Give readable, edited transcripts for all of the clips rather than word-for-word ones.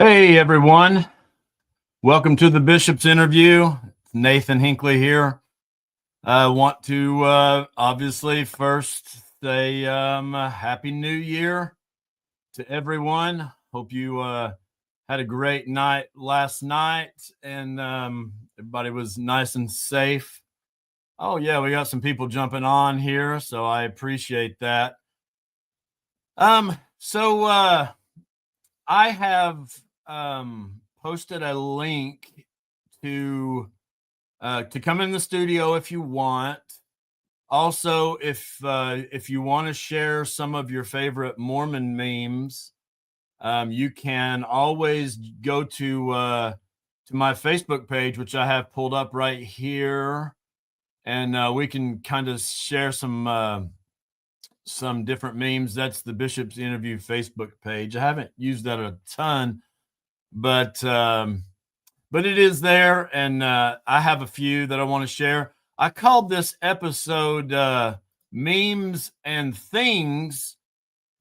Hey everyone, welcome to the Bishop's interview. Nathan Hinckley here. I want to obviously first say Happy New Year to everyone. Hope you had a great night last night and everybody was nice and safe. Oh yeah, we got some people jumping on here, so I appreciate that. I have posted a link to come in the studio if you want. Also, if you want to share some of your favorite Mormon memes, you can always go to my Facebook page, which I have pulled up right here, and we can kind of share some different memes. That's the Bishop's Interview Facebook page. I haven't used that a ton, but it is there, and I have a few that I want to share. I called this episode Memes and Things,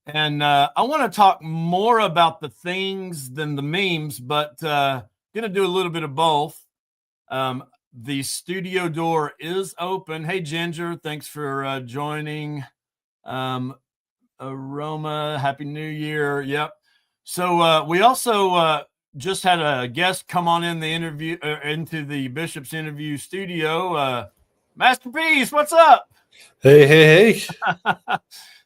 and I want to talk more about the things than the memes, but going to do a little bit of both. The studio door is open. Hey, Ginger, thanks for joining. Aroma, Happy New Year. Yep. So we also just had a guest come on in the interview into the Bishop's Interview studio. Masterpiece, what's up? Hey.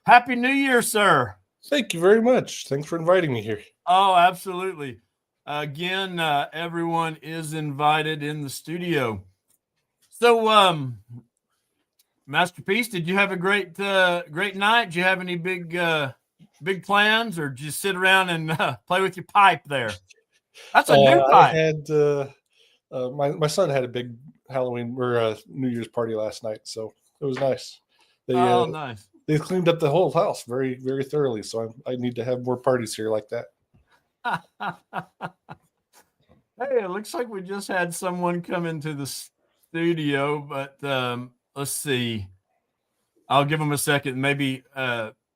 Happy New Year, sir. Thank you very much. Thanks for inviting me here. Oh, absolutely. Again, everyone is invited in the studio. So, Masterpiece, did you have a great night? Did you have any big plans, or just sit around and play with your pipe there? That's a new pipe. I had my son had a big Halloween or New Year's party last night, so it was nice. Nice. They cleaned up the whole house very, very thoroughly, so I need to have more parties here like that. Hey, it looks like we just had someone come into the studio, but let's see. I'll give him a second. Maybe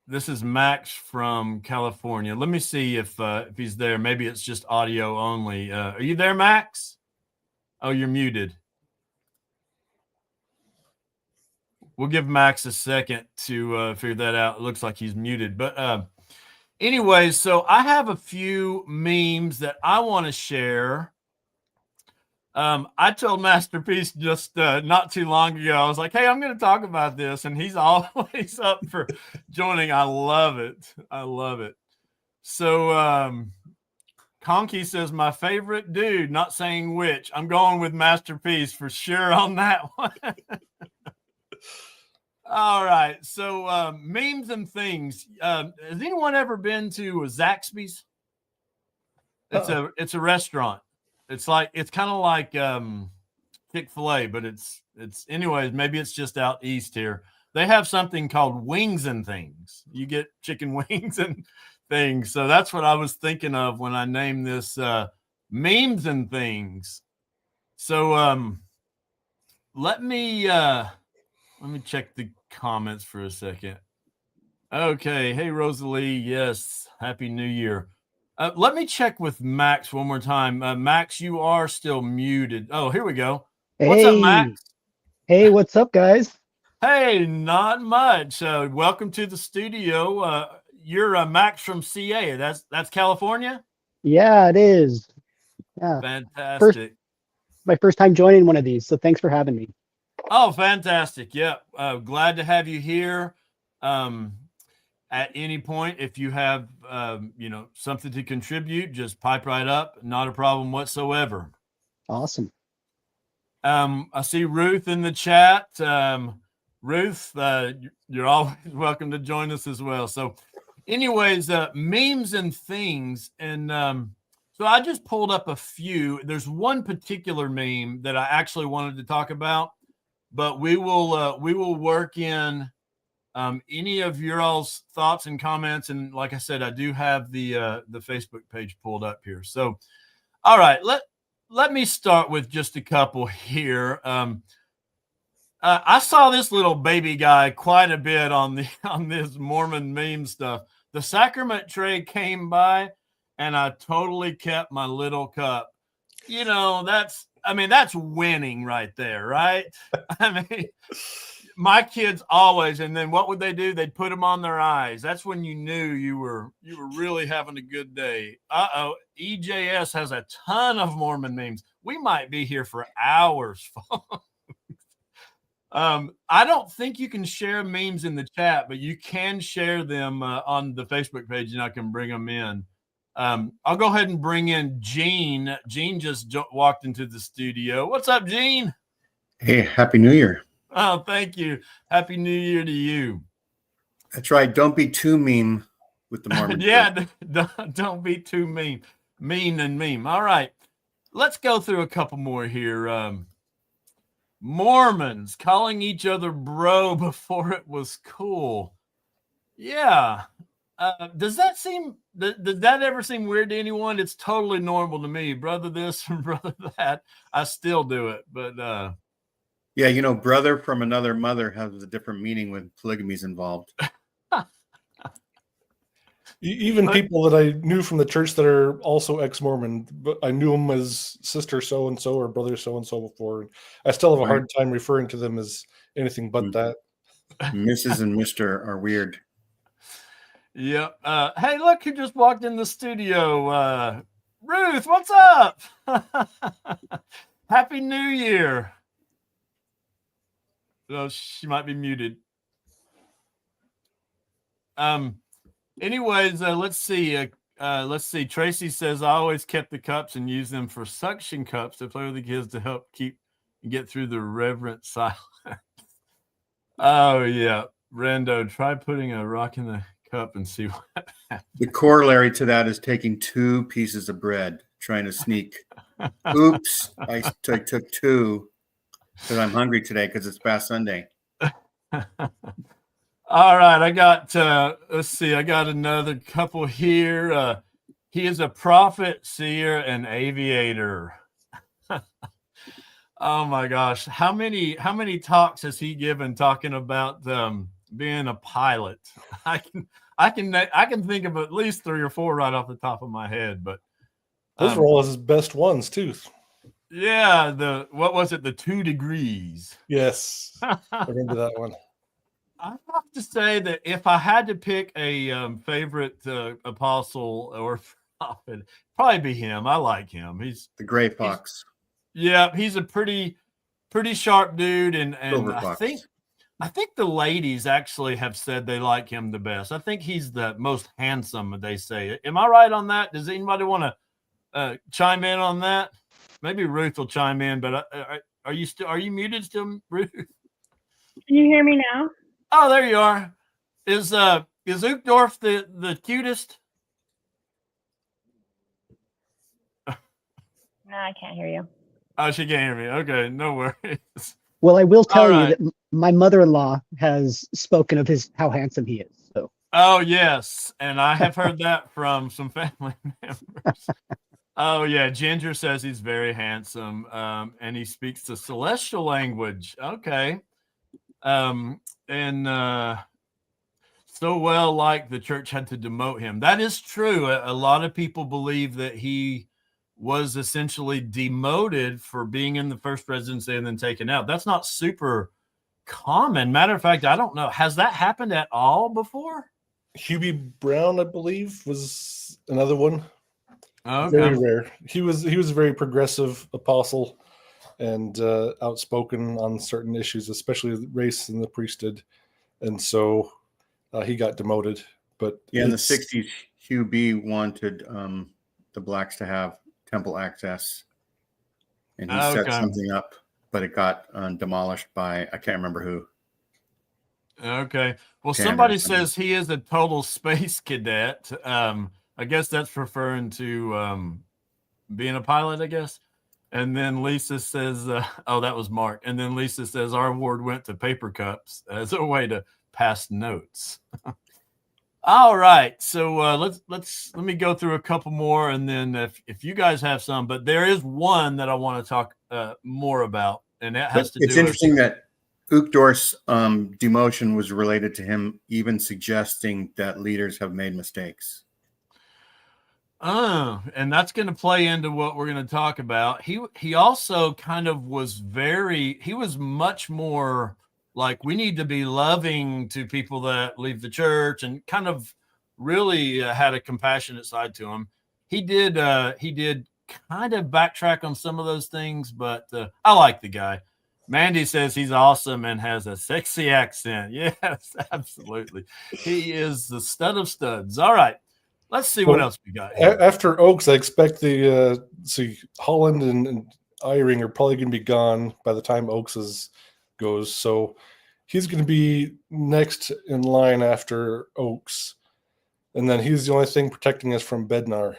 this is Max from California. Let me see if he's there. Maybe it's just audio only. Are you there, Max? Oh, you're muted. We'll give Max a second to figure that out. It looks like he's muted. But anyways, so I have a few memes that I want to share. I told Masterpiece just not too long ago, I was like, hey, I'm going to talk about this. And he's always up for joining. I love it. I love it. So Conky says, my favorite dude, not saying which. I'm going with Masterpiece for sure on that one. All right. So memes and things. Has anyone ever been to Zaxby's? It's a restaurant. It's kind of like Chick-fil-A, but it's anyways, maybe it's just out east here. They have something called wings and things. You get chicken wings and things. So that's what I was thinking of when I named this memes and things. So let me check the comments for a second. Okay. Hey, Rosalie. Yes. Happy New Year. Let me check with Max one more time. Max, you are still muted. Oh, here we go. Hey. What's up, Max? Hey, what's up, guys? Hey, not much. Welcome to the studio. You're Max from CA. That's California? Yeah, it is. Yeah. Fantastic. My first time joining one of these, so thanks for having me. Oh, fantastic. Yeah. Glad to have you here. At any point, if you have something to contribute, just pipe right up. Not a problem whatsoever. Awesome. I see Ruth in the chat. Ruth, you're always welcome to join us as well. So anyways, memes and things. And so I just pulled up a few. There's one particular meme that I actually wanted to talk about, but we will work in any of your all's thoughts and comments. And like I said, I do have the Facebook page pulled up here. So, all right, let me start with just a couple here. I saw this little baby guy quite a bit on this Mormon meme stuff. The sacrament tray came by, and I totally kept my little cup. You know, that's winning right there, right? I mean, my kids always, and then what would they do? They'd put them on their eyes. That's when you knew you were really having a good day. EJS has a ton of Mormon memes. We might be here for hours. I don't think you can share memes in the chat, but you can share them on the Facebook page, and I can bring them in. I'll go ahead and bring in Gene. Gene just walked into the studio. What's up, Gene? Hey, Happy New Year. Oh, thank you. Happy New Year to you. That's right. Don't be too mean with the Mormon. Yeah, don't be too mean. Mean and meme. All right. Let's go through a couple more here. Mormons calling each other bro before it was cool. Yeah. Does that ever seem weird to anyone? It's totally normal to me. Brother this and brother that. I still do it. But yeah, you know, brother from another mother has a different meaning when polygamy is involved. Even people that I knew from the church that are also ex-Mormon, but I knew them as sister so-and-so or brother so-and-so before. And I still have a hard time referring to them as anything but that. Mrs. and Mr. are weird. Yep. Hey, look who just walked in the studio. Ruth, what's up? Happy New Year. Oh, she might be muted. Anyways, let's see. Tracy says, I always kept the cups and used them for suction cups to play with the kids to help get through the reverent silence. Oh, yeah. Rando, try putting a rock in the cup and see what happens. The corollary to that is taking 2 pieces of bread, trying to sneak. Oops, I took 2 because I'm hungry today because it's past Sunday. All right, I got let's see, I got another couple here. He is a prophet, seer, and aviator. Oh my gosh, how many talks has he given talking about being a pilot? I can think of at least 3 or 4 right off the top of my head, but those were all his best ones too. Yeah, what was it? The 2 degrees. Yes, I remember that one. I have to say that if I had to pick a favorite apostle or prophet, probably be him. I like him. He's the gray fox. Yeah, he's a pretty sharp dude, and I think the ladies actually have said they like him the best. I think he's the most handsome, they say. Am I right on that? Does anybody want to chime in on that? Maybe Ruth will chime in, but are you muted still, Ruth? Can you hear me now? Oh, there you are. Is Uchtdorf the cutest? No, I can't hear you. Oh, she can't hear me. Okay, no worries. Well, I will tell All you that my mother-in-law has spoken of how handsome he is. So. Oh yes, and I have heard that from some family members. Oh yeah, Ginger says he's very handsome, and he speaks the celestial language. Okay, and so well, like the church had to demote him. That is true. A lot of people believe that he was essentially demoted for being in the first presidency and then taken out. That's not super common. Matter of fact, I don't know. Has that happened at all before? Hubie Brown, I believe, was another one. Okay. Very rare. He was a very progressive apostle and outspoken on certain issues, especially race and the priesthood, and so he got demoted. But yeah, in the 60s, Hugh B wanted the blacks to have temple access, and he set something up, but it got demolished by I can't remember who. Okay. Well, somebody says he is a total space cadet. I guess that's referring to being a pilot, I guess. And then Lisa says, oh, that was Mark. And then Lisa says our award went to paper cups as a way to pass notes. All right. So let me go through a couple more, and then if you guys have some, but there is one that I want to talk more about, and that has to do. It's interesting that Uchtdorf's demotion was related to him even suggesting that leaders have made mistakes. And that's going to play into what we're going to talk about. He also kind of was he was much more like, we need to be loving to people that leave the church, and kind of really had a compassionate side to him. He did kind of backtrack on some of those things, but I like the guy. Mandy says he's awesome and has a sexy accent. Yes, absolutely. He is the stud of studs. All right. Let's see what else we got here. After Oaks, I expect Holland and Eyring are probably going to be gone by the time Oaks goes. So he's going to be next in line after Oaks. And then he's the only thing protecting us from Bednar.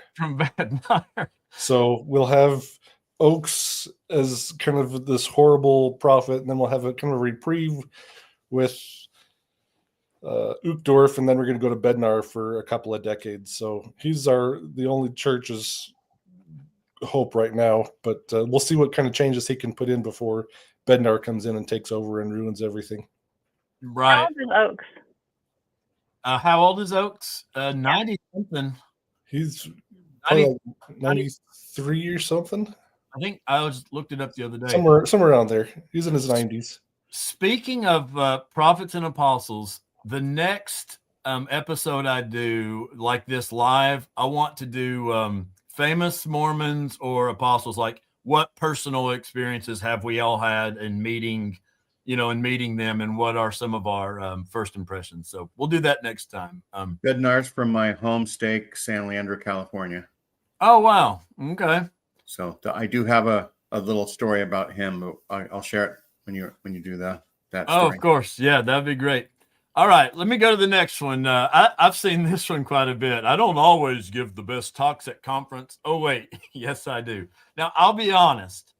So we'll have Oaks as kind of this horrible prophet, and then we'll have a kind of reprieve with Uchtdorf, and then we're going to go to Bednar for a couple of decades. So he's the only church's hope right now, but we'll see what kind of changes he can put in before Bednar comes in and takes over and ruins everything. Right. How old is Oaks? How old is Oaks? 90 something. He's probably 93 or something. I think I looked it up the other day. Somewhere around there. He's in his 90s. Speaking of prophets and apostles, the next episode I do like this live, I want to do famous Mormons or apostles. Like, what personal experiences have we all had in meeting them, and what are some of our first impressions? So we'll do that next time. Bednar's from my home state, San Leandro, California. Oh, wow. Okay. So I do have a little story about him. I'll share it when you do that story. Oh, of course. Yeah, that'd be great. All right, let me go to the next one. I've seen this one quite a bit. I don't always give the best talks at conference. Oh, wait. Yes, I do. Now, I'll be honest.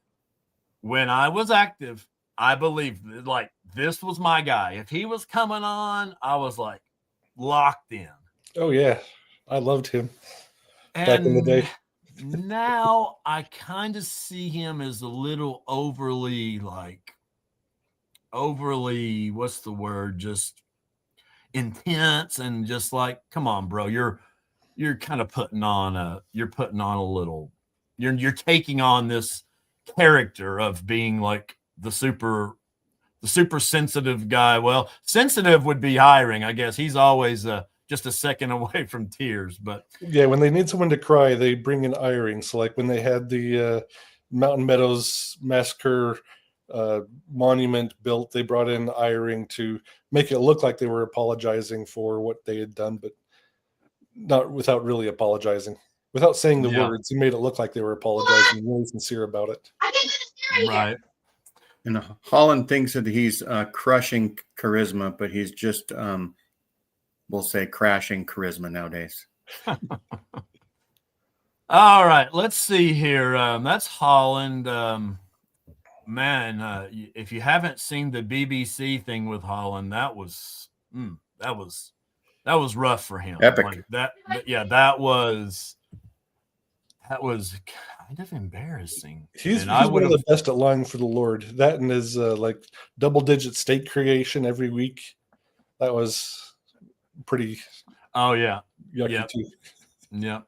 When I was active, I believed like this was my guy. If he was coming on, I was like locked in. Oh, yeah. I loved him back in the day. Now I kind of see him as a little overly, what's the word? Just intense, and just like, come on, bro, you're kind of putting on a little, you're taking on this character of being like the super sensitive guy. Well, sensitive would be Eyring, I guess. He's always just a second away from tears. But yeah, when they need someone to cry, they bring in Eyring. So like when they had the Mountain Meadows massacre monument built, they brought in Eyring to make it look like they were apologizing for what they had done, but not without really apologizing. Without saying the words, he made it look like they were apologizing, really sincere about it. Right. And Holland thinks that he's crushing charisma, but he's just, we'll say, crashing charisma nowadays. All right, let's see here. That's Holland. Man, if you haven't seen the BBC thing with Holland, that was rough for him. Epic. Like that was kind of embarrassing. He's one of the best at lying for the Lord. That and his like double-digit state creation every week. That was pretty. Oh yeah, yucky too. Yep.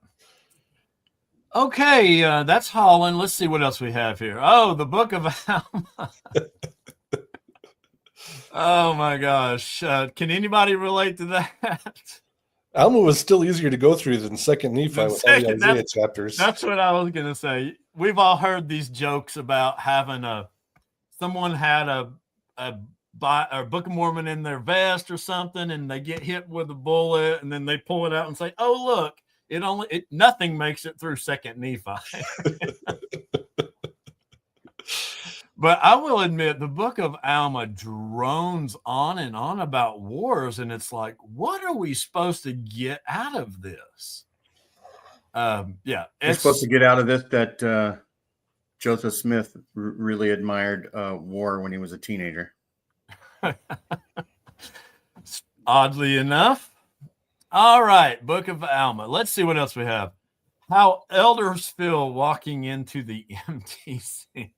Okay, that's Holland. Let's see what else we have here. Oh, the Book of Alma. Oh my gosh, can anybody relate to that? Alma was still easier to go through than Second Nephi with all the Isaiah chapters. That's what I was gonna say. We've all heard these jokes about having someone had a Book of Mormon in their vest or something, and they get hit with a bullet, and then they pull it out and say, "Oh look, nothing makes it through Second Nephi." But I will admit, the Book of Alma drones on and on about wars, and it's like, what are we supposed to get out of this? Yeah, we're supposed to get out of this that Joseph Smith really admired war when he was a teenager. Oddly enough. All right, Book of Alma. Let's see what else we have. How elders feel walking into the MTC.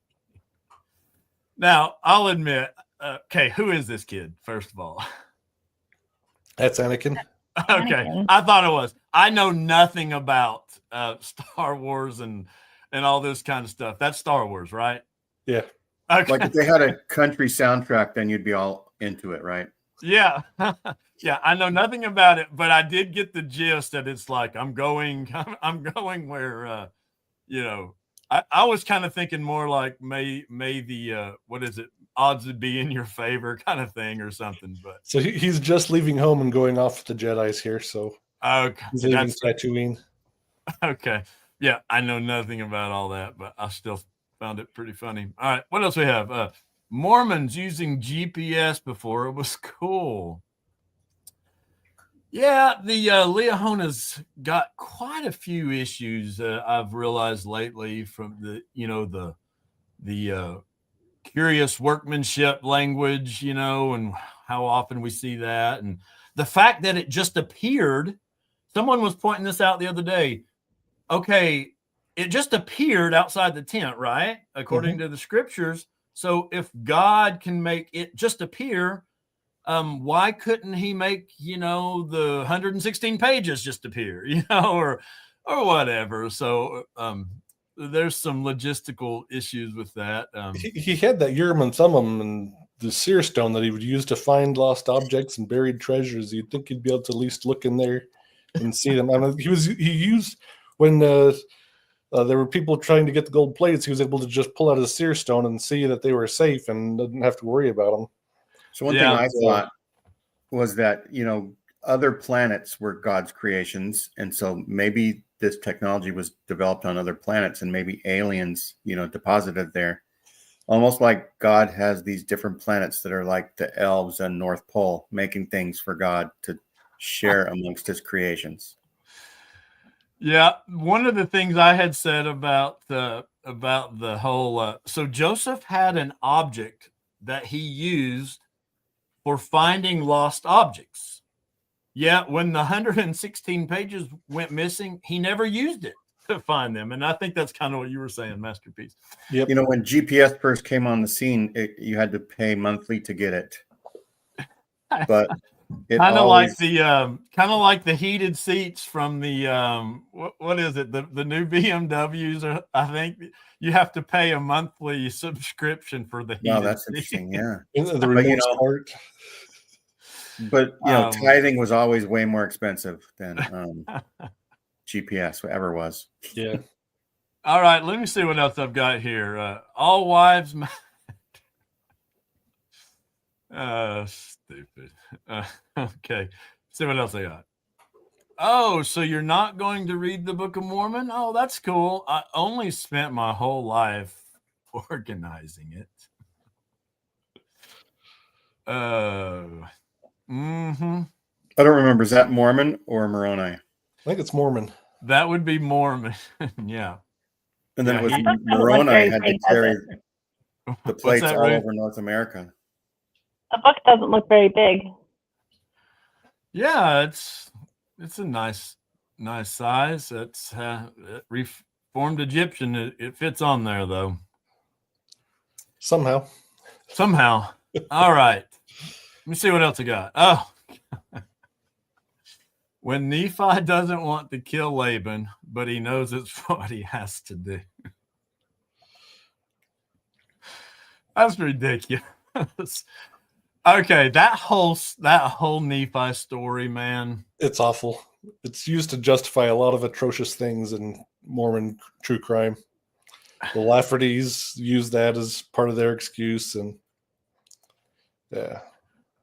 Now, I'll admit, okay, who is this kid, first of all? That's Anakin. Okay, Anakin. I thought it was. I know nothing about Star Wars and all this kind of stuff. That's Star Wars, right? Yeah. Okay. Like if they had a country soundtrack, then you'd be all into it, right? Yeah. Yeah, I know nothing about it, but I did get the gist that it's like I'm going where I was kind of thinking more like may the what is it, odds would be in your favor kind of thing or something. But So he's just leaving home and going off with the Jedi's here. So okay, he's leaving Tatooine. Okay. Yeah, I know nothing about all that, but I still found it pretty funny. All right, what else we have? Mormons using GPS before it was cool. Yeah, the Leohona's got quite a few issues I've realized lately from the curious workmanship language, and how often we see that, and the fact that it just appeared. Someone was pointing this out the other day. Okay, it just appeared outside the tent, right? According to the scriptures. So if God can make it just appear, why couldn't he make, the 116 pages just appear, or whatever? So there's some logistical issues with that. He had that Urim and Thummim and the seer stone that he would use to find lost objects and buried treasures. You'd think he'd be able to at least look in there and see them. I mean, he used when there were people trying to get the gold plates, he was able to just pull out a seer stone and see that they were safe and didn't have to worry about them. So one thing I thought was that, other planets were God's creations. And so maybe this technology was developed on other planets and maybe aliens, deposited there. Almost like God has these different planets that are like the elves and North Pole, making things for God to share amongst his creations. Yeah, one of the things I had said about the whole so Joseph had an object that he used for finding lost objects. Yeah, when the 116 pages went missing, he never used it to find them. And I think that's kind of what you were saying, Masterpiece. Yep. When GPS first came on the scene, you had to pay monthly to get it. But it kind of always... like the heated seats from the what is it, the new BMWs, I think you have to pay a monthly subscription for the heated that's seats. interesting. Yeah. The remote start. But tithing was always way more expensive than GPS ever was. Yeah. All right, let me see what else I've got here. All wives. Stupid. Okay. See what else I got. Oh, so you're not going to read the Book of Mormon? Oh, that's cool. I only spent my whole life organizing it. I don't remember. Is that Mormon or Moroni? I think it's Mormon. That would be Mormon. Yeah. And then it was Moroni had to carry the plates all over North America. The book doesn't look very big. Yeah, it's a nice size. It's Reformed Egyptian. It fits on there though. Somehow. All right. Let me see what else I got. Oh. When Nephi doesn't want to kill Laban, but he knows it's what he has to do. That's ridiculous. Okay, that whole Nephi story, man. It's awful. It's used to justify a lot of atrocious things in Mormon true crime. The Laffertys use that as part of their excuse, and yeah.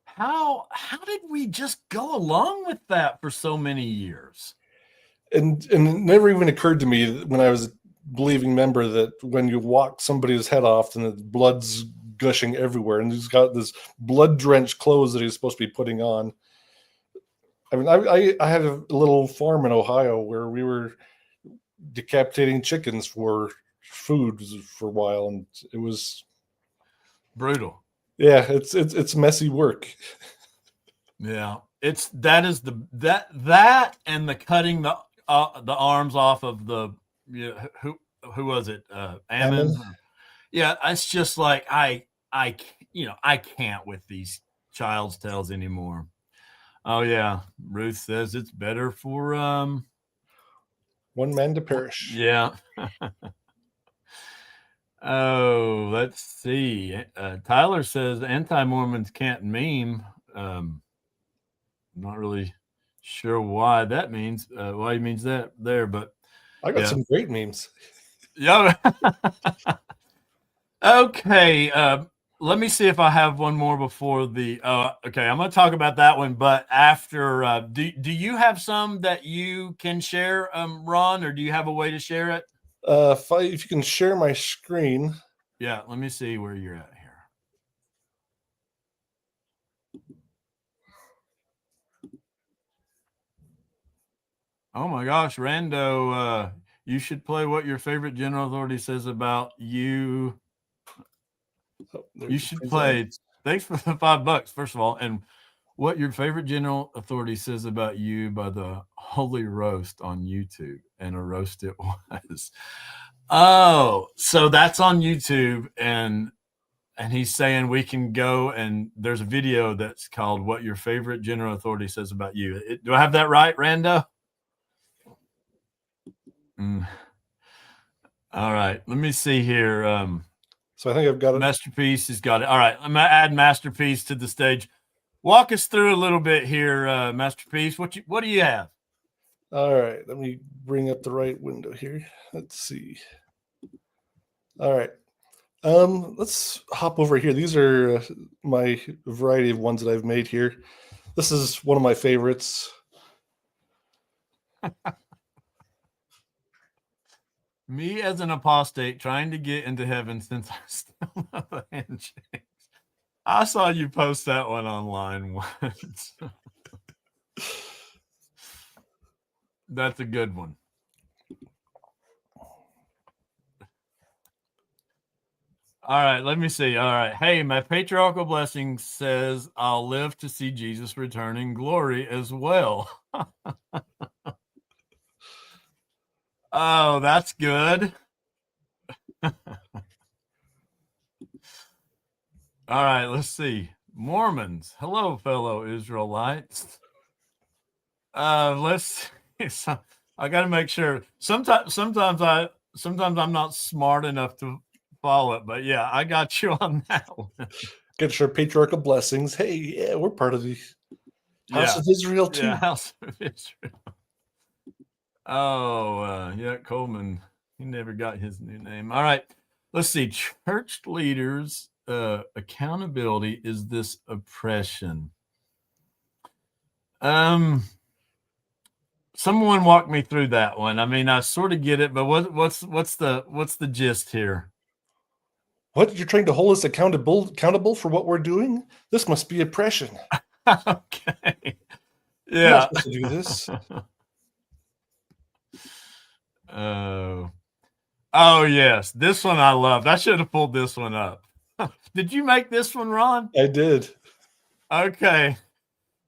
How did we just go along with that for so many years? And it never even occurred to me when I was a believing member that when you walk somebody's head off and the blood's gushing everywhere, and he's got this blood-drenched clothes that he's supposed to be putting on. I mean, I had a little farm in Ohio where we were decapitating chickens for food for a while, and it was brutal. Yeah, it's messy work. Yeah, that and the cutting the arms off of the who was it, Ammon? Yeah, it's just like I can't with these child's tales anymore. Oh yeah, Ruth says it's better for one man to perish. yeah. Oh, let's see. Tyler says anti-Mormons can't meme. I'm not really sure why that means. Why he means that there, but I got yeah. some great memes. Yeah. Okay. Let me see if I have one more before the. Okay, I'm going to talk about that one, but after. Do you have some that you can share, Ron, or do you have a way to share it? If you can share my screen. Yeah. Let me see where you're at here. Oh my gosh, Rando, you should play what your favorite general authority says about you. Oh, You should play. Thanks for the $5, first of all, and what your favorite general authority says about you by the Holy Roast on YouTube, and a roast it was. Oh, so that's on YouTube, and he's saying we can go, and there's a video that's called "What Your Favorite General Authority Says About You." Do I have that right, Rando? All right, let me see here. So I think I've got it. Masterpiece has got it. All right, I'm gonna add Masterpiece to the stage. Walk us through a little bit here, Masterpiece. What do you have? All right, let me bring up the right window here. Let's see. All right, let's hop over here. These are my variety of ones that I've made here. This is one of my favorites. Me as an apostate trying to get into heaven since I still have a handshake. I saw you post that one online once. That's a good one. All right, let me see. All right. Hey, my patriarchal blessing says I'll live to see Jesus return in glory as well. Oh, that's good. All right, let's see. Mormons. Hello, fellow Israelites. Let's so, I got to make sure. Sometimes I'm not smart enough to follow it, but yeah, I got you on that one. Get your patriarchal blessings. Hey, yeah, we're part of the House of Israel too. Yeah, House of Israel. Oh, yeah, Coleman. He never got his new name. All right, let's see. Church leaders' accountability is this oppression. Someone walk me through that one. I mean, I sort of get it, but what's the gist here? What, you're trying to hold us accountable for what we're doing? This must be oppression. Okay. We're Yeah. not supposed to do this. Oh yes, this one I loved. I should have pulled this one up. Did you make this one, Ron? I did. Okay.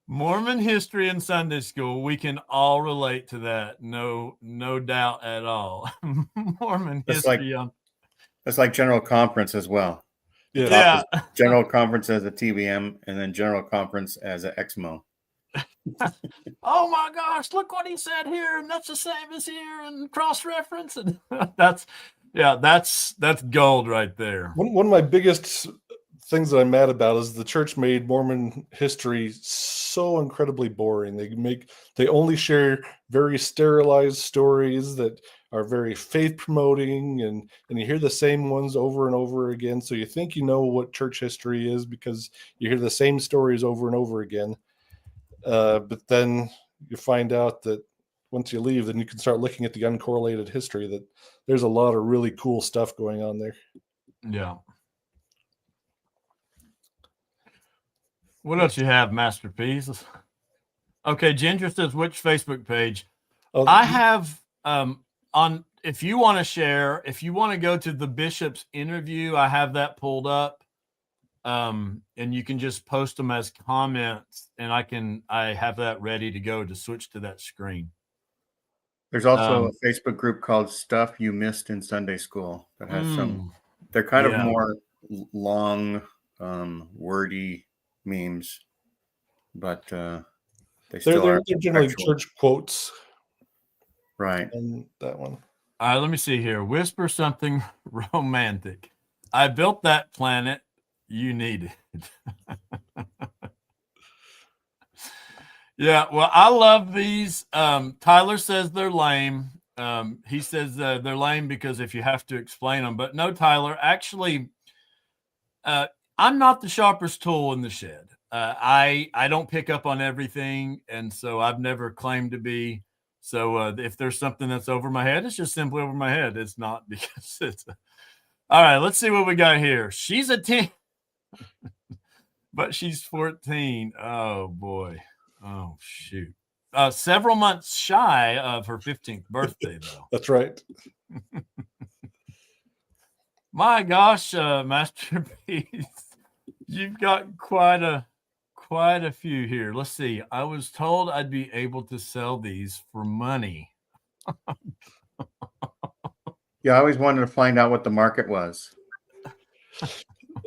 Mormon history in Sunday school. We can all relate to that. No doubt at all. Mormon history. It's like General Conference as well. Yeah. General Conference as a TBM, and then General Conference as an exmo. Oh my gosh, look what he said here, and that's the same as here, and cross-reference, and that's gold right there. One of my biggest things that I'm mad about is the church made Mormon history so incredibly boring. They only share very sterilized stories that are very faith promoting, and you hear the same ones over and over again. So you think you know what church history is because you hear the same stories over and over again. But then you find out that once you leave, then you can start looking at the uncorrelated history, that there's a lot of really cool stuff going on there. Yeah. What else you have, Masterpiece? Okay, Ginger says, which Facebook page? I have on, if you want to share, if you want to go to the bishop's interview, I have that pulled up. And you can just post them as comments, and I have that ready to go to switch to that screen. There's also a Facebook group called Stuff You Missed in Sunday School that has they're kind of more long, wordy memes, but They're generally actual. church quotes. Right. And that one. All right, let me see here. Whisper something romantic. I built that planet. You need it. Yeah, well, I love these. Tyler says they're lame. He says they're lame because if you have to explain them. But no, Tyler, actually, I'm not the sharpest tool in the shed. I don't pick up on everything, and so I've never claimed to be. So if there's something that's over my head, it's just simply over my head. It's not because it's. All right, let's see what we got here. She's a 10, but she's 14. Oh, boy. Oh, shoot. Several months shy of her 15th birthday, though. That's right. My gosh, Masterpiece. You've got quite a few here. Let's see. I was told I'd be able to sell these for money. Yeah, I always wanted to find out what the market was.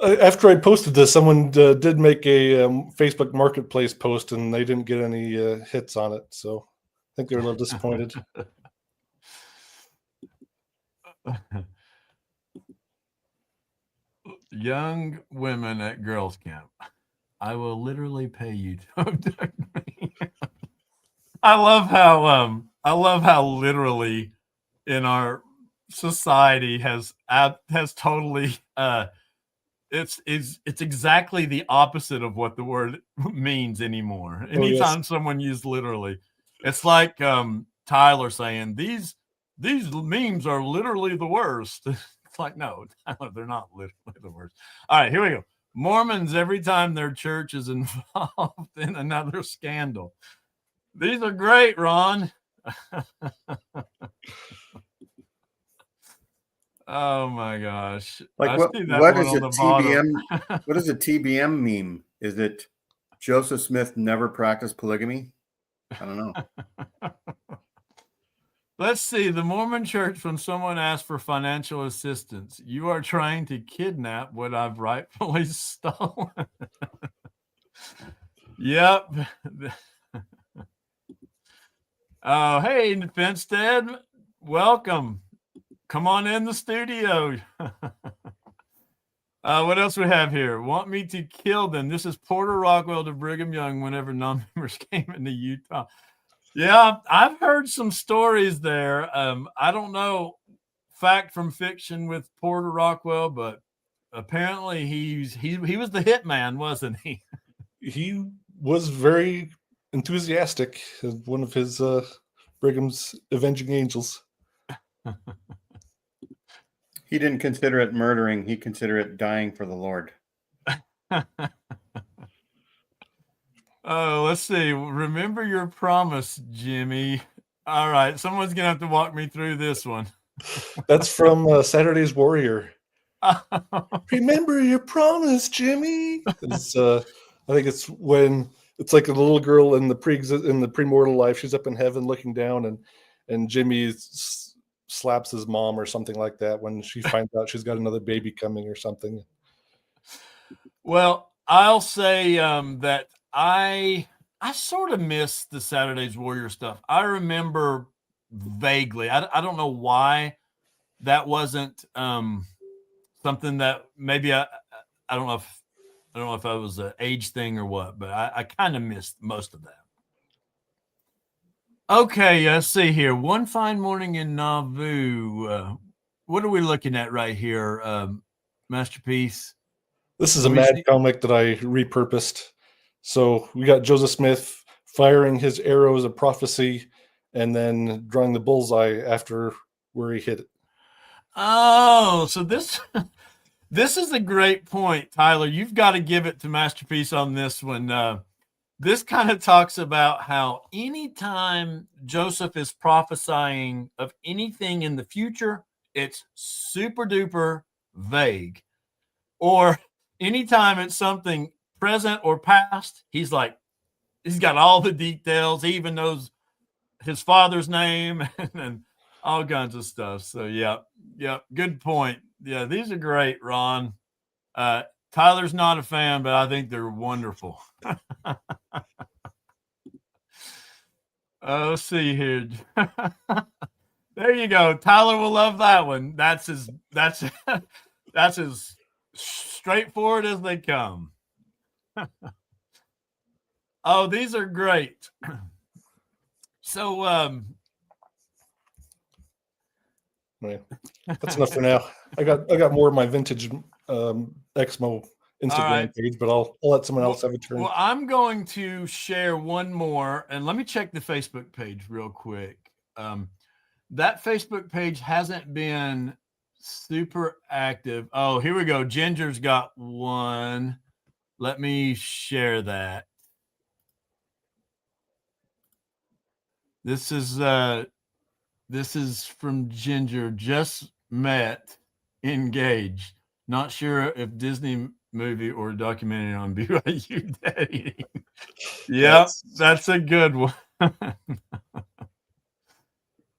After I posted this, someone did make a Facebook Marketplace post, and they didn't get any hits on it. So I think they're a little disappointed. Young women at girls' camp. I will literally pay you to abduct me. I love how literally in our society has totally it's exactly the opposite of what the word means anymore. Anytime someone used literally, it's like Tyler saying these memes are literally the worst. It's like, no, Tyler, they're not literally the worst. All right, here we go. Mormons, every time their church is involved in another scandal. These are great, Ron. Oh my gosh. Like what is a TBM? What is a TBM meme? Is it Joseph Smith never practiced polygamy? I don't know. Let's see. The Mormon church, when someone asks for financial assistance, you are trying to kidnap what I've rightfully stolen. Yep. Oh, hey, Finstead. Welcome. Come on in the studio. What else we have here? Want me to kill them? This is Porter Rockwell to Brigham Young whenever non-members came into Utah. Yeah, I've heard some stories there. I don't know fact from fiction with Porter Rockwell, but apparently he was the hitman, wasn't he? He was very enthusiastic. One of his Brigham's avenging angels. He didn't consider it murdering. He considered it dying for the Lord. Oh, let's see. Remember your promise, Jimmy. All right. Someone's going to have to walk me through this one. That's from Saturday's Warrior. Remember your promise, Jimmy. I think it's when it's like a little girl in the premortal life. She's up in heaven looking down, and Jimmy slaps his mom or something like that when she finds out she's got another baby coming or something. Well, I'll say that I sort of miss the Saturday's Warrior stuff. I remember vaguely. I don't know why that wasn't something that maybe I don't know if that was an age thing or what, but I kind of missed most of that. Okay, let's see here. One fine morning in Nauvoo. What are we looking at right here, Masterpiece? This is a Mad comic that I repurposed. So we got Joseph Smith firing his arrows of prophecy and then drawing the bullseye after where he hit it. Oh, so this is a great point, Tyler. You've got to give it to Masterpiece on this one. This kind of talks about how anytime Joseph is prophesying of anything in the future, it's super duper vague. Or anytime it's something present or past, he's got all the details. He even knows his father's name and all kinds of stuff. So yeah, good point. Yeah, these are great, Ron. Tyler's not a fan, but I think they're wonderful. Let's see here. There you go. Tyler will love that one. That's as straightforward as they come. Oh, these are great. So Yeah. That's enough for now. I got more of my vintage exmo Instagram right. page, but I'll let someone else have a turn. Well, I'm going to share one more, and let me check the Facebook page real quick. That Facebook page hasn't been super active. Oh, here we go. Ginger's got one. Let me share that. This is from Ginger. Just met, engaged. Not sure if Disney movie or documentary on BYU dating. Yep, that's a good one.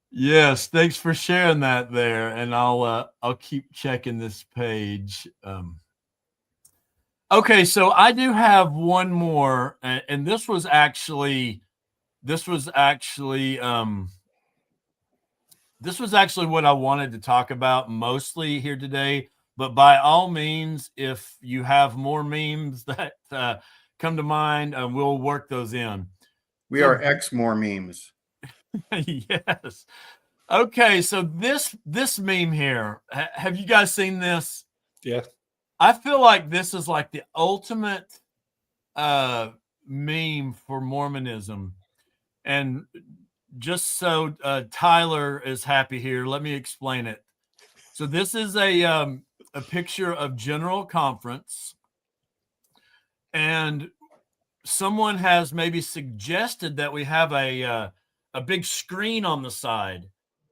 Yes, thanks for sharing that there, and I'll keep checking this page. Okay, so I do have one more, and this was actually what I wanted to talk about mostly here today. But by all means, if you have more memes that come to mind, we'll work those in. We are more memes. Yes. Okay, so this meme here, have you guys seen this? Yeah. I feel like this is like the ultimate meme for Mormonism. And just so Tyler is happy here, let me explain it. So this is a picture of General Conference, and someone has maybe suggested that we have a big screen on the side,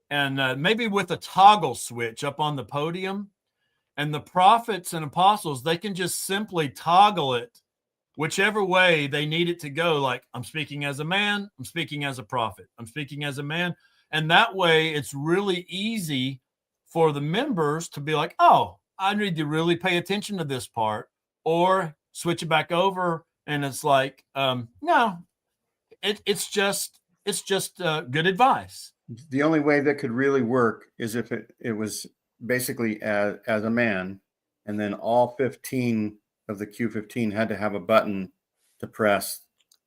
and maybe with a toggle switch up on the podium, and the prophets and apostles, they can just simply toggle it whichever way they need it to go. Like, I'm speaking as a man, I'm speaking as a prophet, I'm speaking as a man. And that way it's really easy for the members to be like, oh, I need to really pay attention to this part, or switch it back over. And it's like, no, it's just good advice. The only way that could really work is if it was basically as a man, and then all 15 of the Q15 had to have a button to press,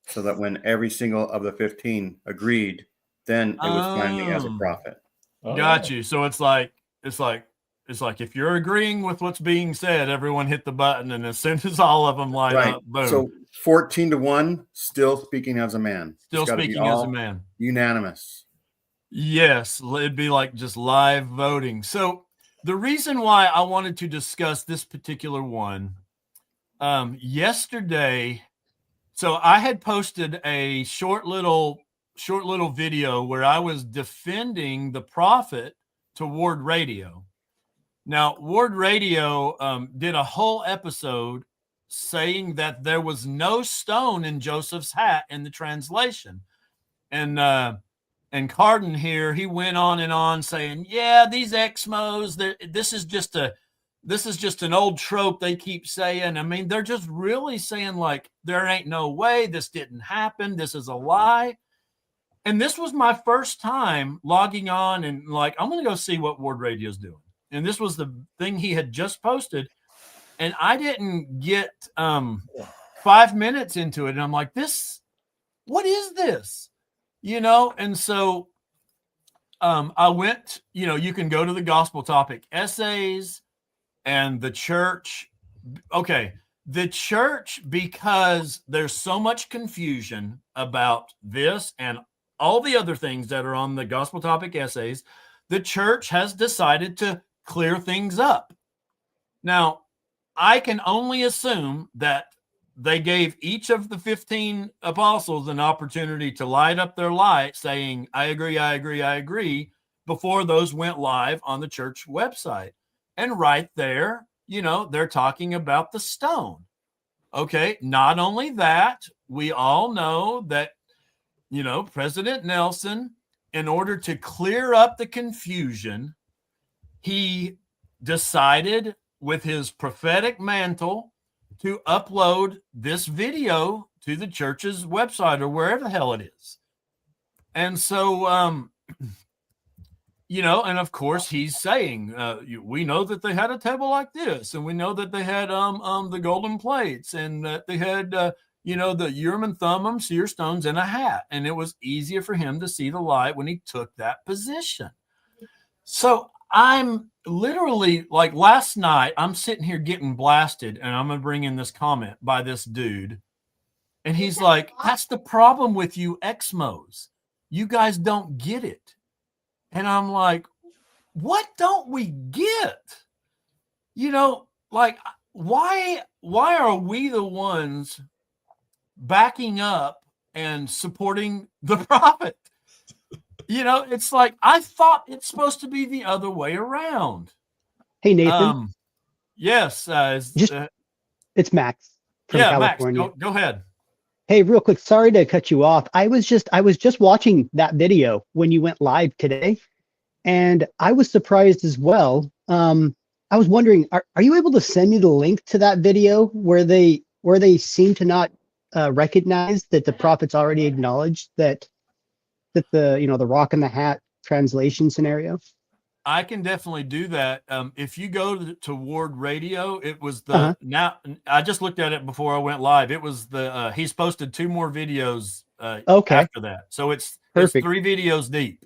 so that when every single of the 15 agreed, then it would find me as a prophet. Got you. So it's like if you're agreeing with what's being said, everyone hit the button, and as soon as all of them line up, boom. So 14-1, still speaking as a man. Still speaking as a man. Unanimous. Yes, it'd be like just live voting. So the reason why I wanted to discuss this particular one, yesterday, so I had posted a short little video where I was defending the prophet to Ward Radio. Now, Ward Radio did a whole episode saying that there was no stone in Joseph's hat in the translation. And Carden here, he went on and on saying, yeah, these exmos, this is just an old trope they keep saying. I mean, they're just really saying, like, there ain't no way, this didn't happen, this is a lie. And this was my first time logging on and like, I'm going to go see what Ward Radio's doing. And this was the thing he had just posted. And I didn't get 5 minutes into it. And I'm like, what is this? You know, and so I went, you can go to the gospel topic essays and the church. Okay, the church, because there's so much confusion about this and all the other things that are on the gospel topic essays, the church has decided to clear things up. Now, I can only assume that they gave each of the 15 apostles an opportunity to light up their light saying, I agree, I agree, I agree, before those went live on the church website. And right there, they're talking about the stone. Okay, not only that, we all know that, President Nelson, in order to clear up the confusion, he decided with his prophetic mantle to upload this video to the church's website or wherever the hell it is. And so, you know, and of course he's saying, we know that they had a table like this, and we know that they had the golden plates, and that they had you know, the Urim and Thummim, seer stones, and a hat, and it was easier for him to see the light when he took that position. So I'm literally, like, last night I'm sitting here getting blasted, and I'm gonna bring in this comment by this dude, and he's like, "That's the problem with you exmos. You guys don't get it." And I'm like, what don't we get? You know, like, why are we the ones backing up and supporting the prophet? You know, it's like, I thought it's supposed to be the other way around. Hey, Nathan. Yes. It's Max from California. Max, go ahead. Hey, real quick, sorry to cut you off. I was just watching that video when you went live today, and I was surprised as well. I was wondering, are you able to send me the link to that video where they seem to not recognize that the prophets already acknowledged that the, you know, the rock and the hat translation scenario? I can definitely do that. If you go to Ward Radio, it was the now. I just looked at it before I went live. It was the he's posted 2 more videos after that, so it's perfect. 3 videos deep.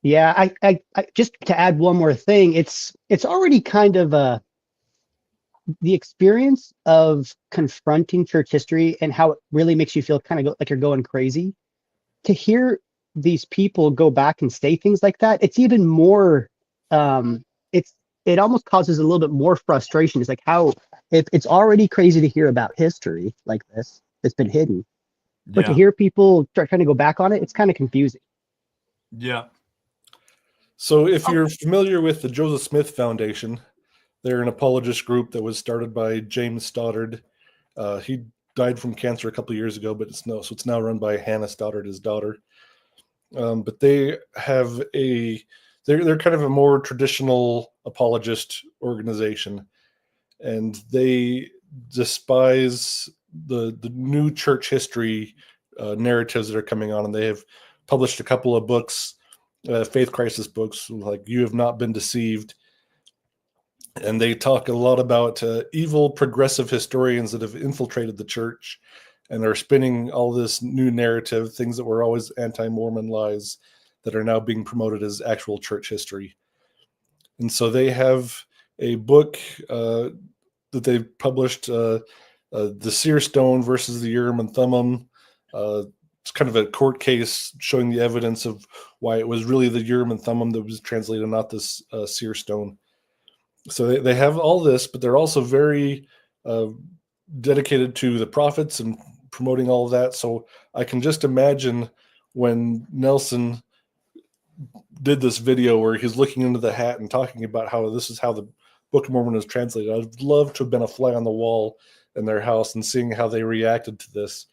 Yeah, I just to add one more thing, it's already kind of the experience of confronting church history and how it really makes you feel kind of like you're going crazy. To hear these people go back and say things like that, it's even more. It almost causes a little bit more frustration. It's like how if it's already crazy to hear about history like this that's been hidden, but to hear people start trying to go back on it, it's kind of confusing. Yeah. So if you're familiar with the Joseph Smith Foundation, they're an apologist group that was started by James Stoddard. He died from cancer a couple of years ago, but it's now run by Hannah Stoddard, his daughter. But they have they're kind of a more traditional apologist organization, and they despise the new church history narratives that are coming on, and they have published a couple of books, faith crisis books, like You Have Not Been Deceived. And they talk a lot about evil progressive historians that have infiltrated the church and are spinning all this new narrative, things that were always anti-Mormon lies that are now being promoted as actual church history. And so they have a book that they've published, The Seer Stone versus the Urim and Thummim. It's kind of a court case showing the evidence of why it was really the Urim and Thummim that was translated, not this seer stone. So they have all this, but they're also very dedicated to the prophets and promoting all of that. So I can just imagine when Nelson did this video where he's looking into the hat and talking about how this is how the Book of Mormon is translated. I'd love to have been a fly on the wall in their house and seeing how they reacted to this.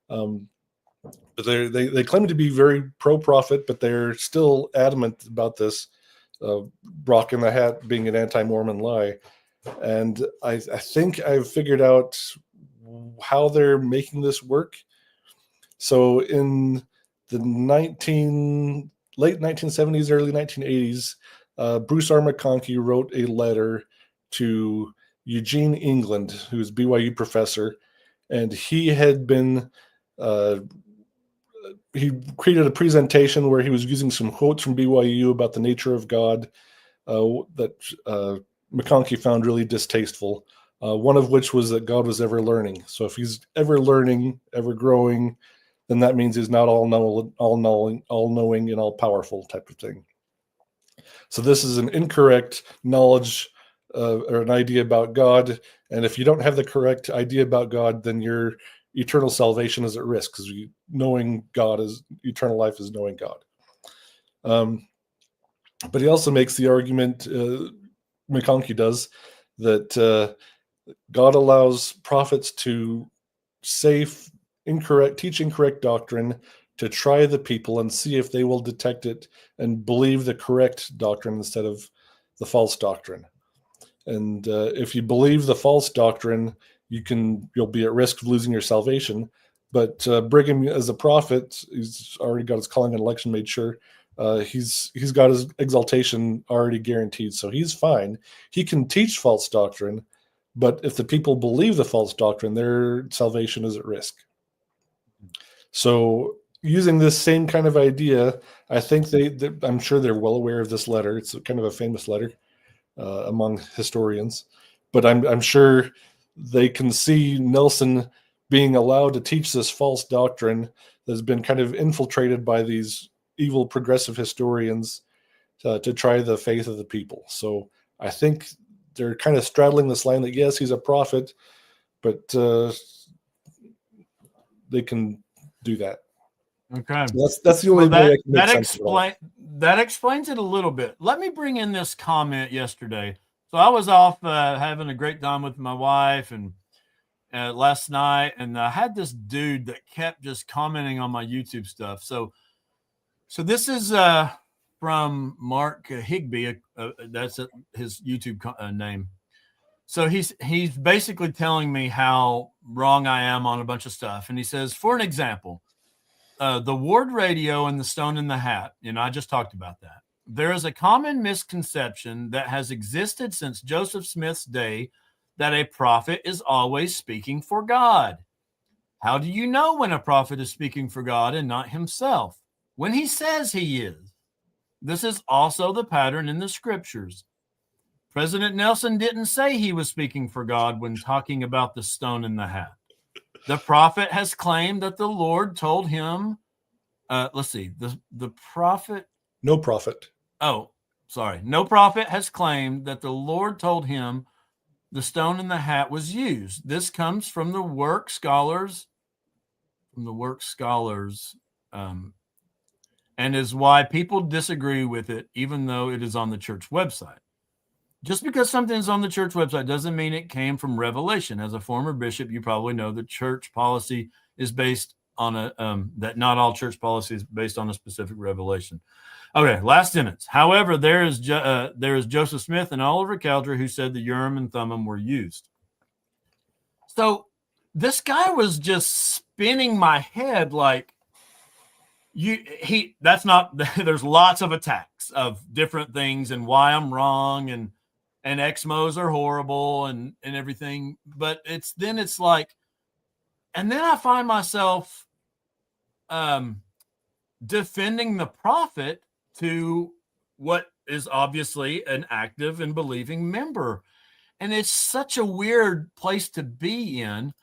But they claim to be very pro-prophet, but they're still adamant about this rock in the hat being an anti-Mormon lie. And I think I've figured out how they're making this work. So in the late 1970s, early 1980s, Bruce R. McConkie wrote a letter to Eugene England, who's BYU professor, and he had been he created a presentation where he was using some quotes from BYU about the nature of God that McConkie found really distasteful. One of which was that God was ever learning. So if he's ever learning, ever growing, then that means he's not all knowing, and all powerful type of thing. So this is an incorrect knowledge or an idea about God. And if you don't have the correct idea about God, then your eternal salvation is at risk, because knowing God is eternal life is knowing God. But he also makes the argument, McConkie does, that God allows prophets to teach incorrect doctrine, to try the people and see if they will detect it and believe the correct doctrine instead of the false doctrine. And if you believe the false doctrine, you'll be at risk of losing your salvation. But Brigham, as a prophet, he's already got his calling and election made sure. He's got his exaltation already guaranteed, so he's fine. He can teach false doctrine, but if the people believe the false doctrine, their salvation is at risk. So using this same kind of idea, I think I'm sure they're well aware of this letter. It's kind of a famous letter among historians, but I'm sure they can see Nelson being allowed to teach this false doctrine that's been kind of infiltrated by these evil progressive historians to try the faith of the people. So I think they're kind of straddling this line that, yes, he's a prophet, but they can do that. Okay. So that's the only way I can make sense of it. That explains it a little bit. Let me bring in this comment yesterday. So I was off having a great time with my wife and last night, and I had this dude that kept just commenting on my YouTube stuff. So this is from Mark Higby. That's his YouTube name. So he's basically telling me how wrong I am on a bunch of stuff. And he says, for an example, the Ward radio and the stone in the hat, I just talked about that. There is a common misconception that has existed since Joseph Smith's day that a prophet is always speaking for God. How do you know when a prophet is speaking for God and not himself? When he says he is. This is also the pattern in the scriptures. President Nelson didn't say he was speaking for God when talking about the stone in the hat. The prophet has claimed that the Lord told him, the prophet. No prophet. Oh, sorry. No prophet has claimed that the Lord told him the stone in the hat was used. This comes from the work scholars, and is why people disagree with it, even though it is on the church website. Just because something is on the church website doesn't mean it came from revelation. As a former bishop, you probably know that church policy is based on that not all church policy is based on a specific revelation. Okay, last sentence. However, there is Joseph Smith and Oliver Cowdery who said the Urim and Thummim were used. So this guy was just spinning my head like there's lots of attacks of different things and why I'm wrong and exmos are horrible and everything. But it's like, and then I find myself defending the prophet to what is obviously an active and believing member. And it's such a weird place to be in,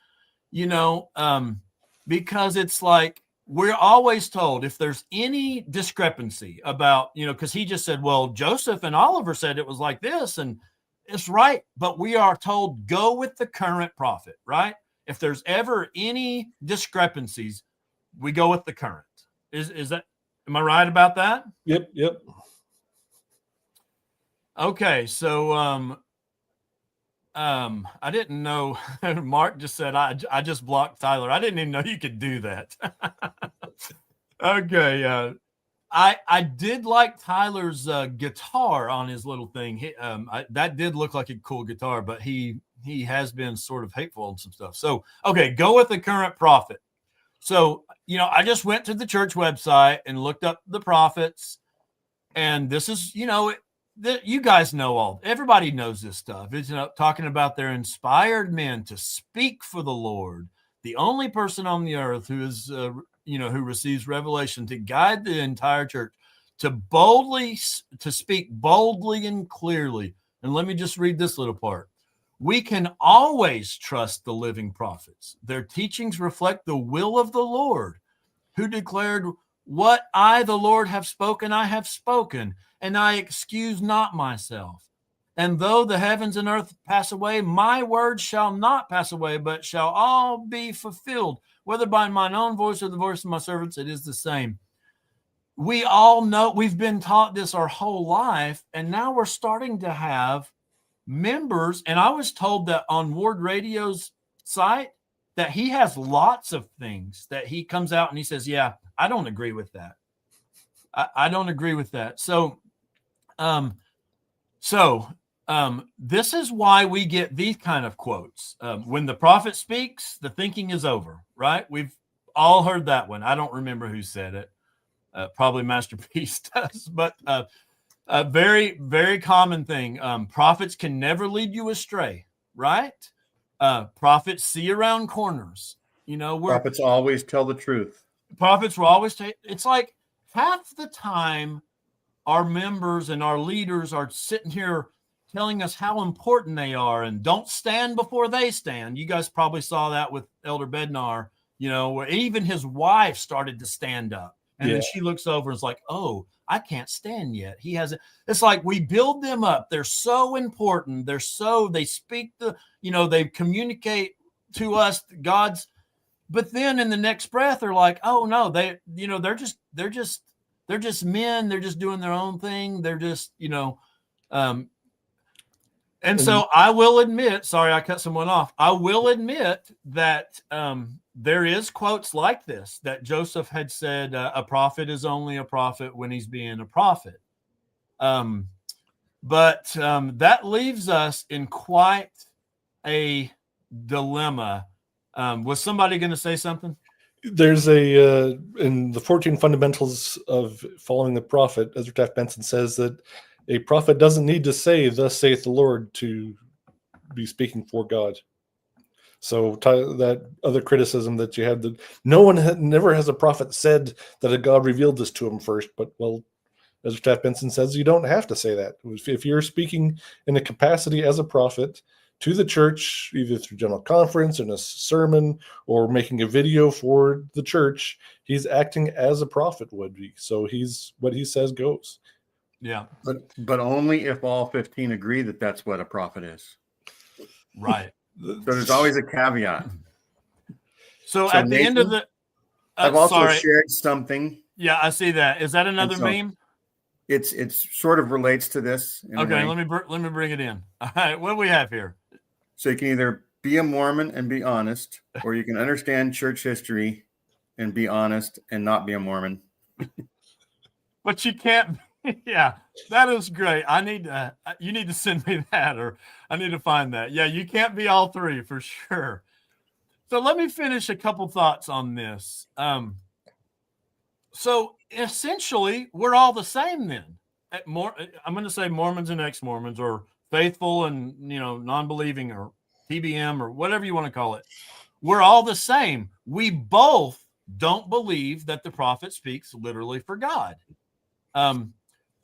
because it's like, we're always told if there's any discrepancy about, because he just said, well, Joseph and Oliver said it was like this, and it's right. But we are told, go with the current prophet, right? If there's ever any discrepancies, we go with the current. Is that, am I right about that? Yep. Okay. So, I didn't know. Mark just said, I just blocked Tyler. I didn't even know you could do that. Okay. I did like Tyler's guitar on his little thing. That did look like a cool guitar, but he has been sort of hateful and some stuff. So, okay, go with the current prophet. So, I just went to the church website and looked up the prophets, and this is, you guys know everybody knows this stuff. It's talking about their inspired men to speak for the Lord, the only person on the earth who is, who receives revelation to guide the entire church to speak boldly and clearly. And let me just read this little part. We can always trust the living prophets. Their teachings reflect the will of the Lord, who declared, what I, the Lord, have spoken, I have spoken, and I excuse not myself. And though the heavens and earth pass away, my words shall not pass away, but shall all be fulfilled. Whether by mine own voice or the voice of my servants, it is the same. We all know, we've been taught this our whole life, and now we're starting to have members. And I was told that on Ward Radio's site that he has lots of things that he comes out and he says, yeah, I don't agree with that. I don't agree with that. So this is why we get these kind of quotes. When the prophet speaks, the thinking is over, right? all heard that one. I don't remember who said it. Probably Master Peace does, but a very, very common thing. Prophets can never lead you astray, right? Prophets see around corners. You know, Prophets always tell the truth. Prophets will always take. It's like half the time our members and our leaders are sitting here telling us how important they are and don't stand before they stand. You guys probably saw that with Elder Bednar, you know, where even his wife started to stand up. And then she looks over and is like, oh, I can't stand yet. He hasn't. It's like we build them up. They're so important. They speak they communicate to us God's, but then in the next breath, they're like, oh no, they're just men. They're just doing their own thing. They're just, and so I will admit, sorry, I cut someone off. I will admit that there is quotes like this, that Joseph had said, a prophet is only a prophet when he's being a prophet. But that leaves us in quite a dilemma. Was somebody going to say something? There's in the 14 fundamentals of following the prophet, Ezra Taft Benson says that a prophet doesn't need to say, thus saith the Lord, to be speaking for God. So that other criticism that you had, that never has a prophet said that a God revealed this to him first, but Ezra Taft Benson says you don't have to say that. If you're speaking in a capacity as a prophet to the church, either through general conference, in a sermon, or making a video for the church, he's acting as a prophet would be. So what he says goes. Yeah. But only if all 15 agree that that's what a prophet is. Right. So there's always a caveat. So at the end of the... I've also shared something. Yeah, I see that. Is that another meme? It's sort of relates to this. Okay, let me bring it in. All right, what do we have here? So you can either be a Mormon and be honest, or you can understand church history and be honest and not be a Mormon. But you can't. Yeah, that is great. You need to send me that, or I need to find that. Yeah, you can't be all three for sure. So let me finish a couple thoughts on this. So essentially, we're all the same then. I'm going to say Mormons and ex-Mormons, or faithful and non-believing, or TBM, or whatever you want to call it. We're all the same. We both don't believe that the prophet speaks literally for God.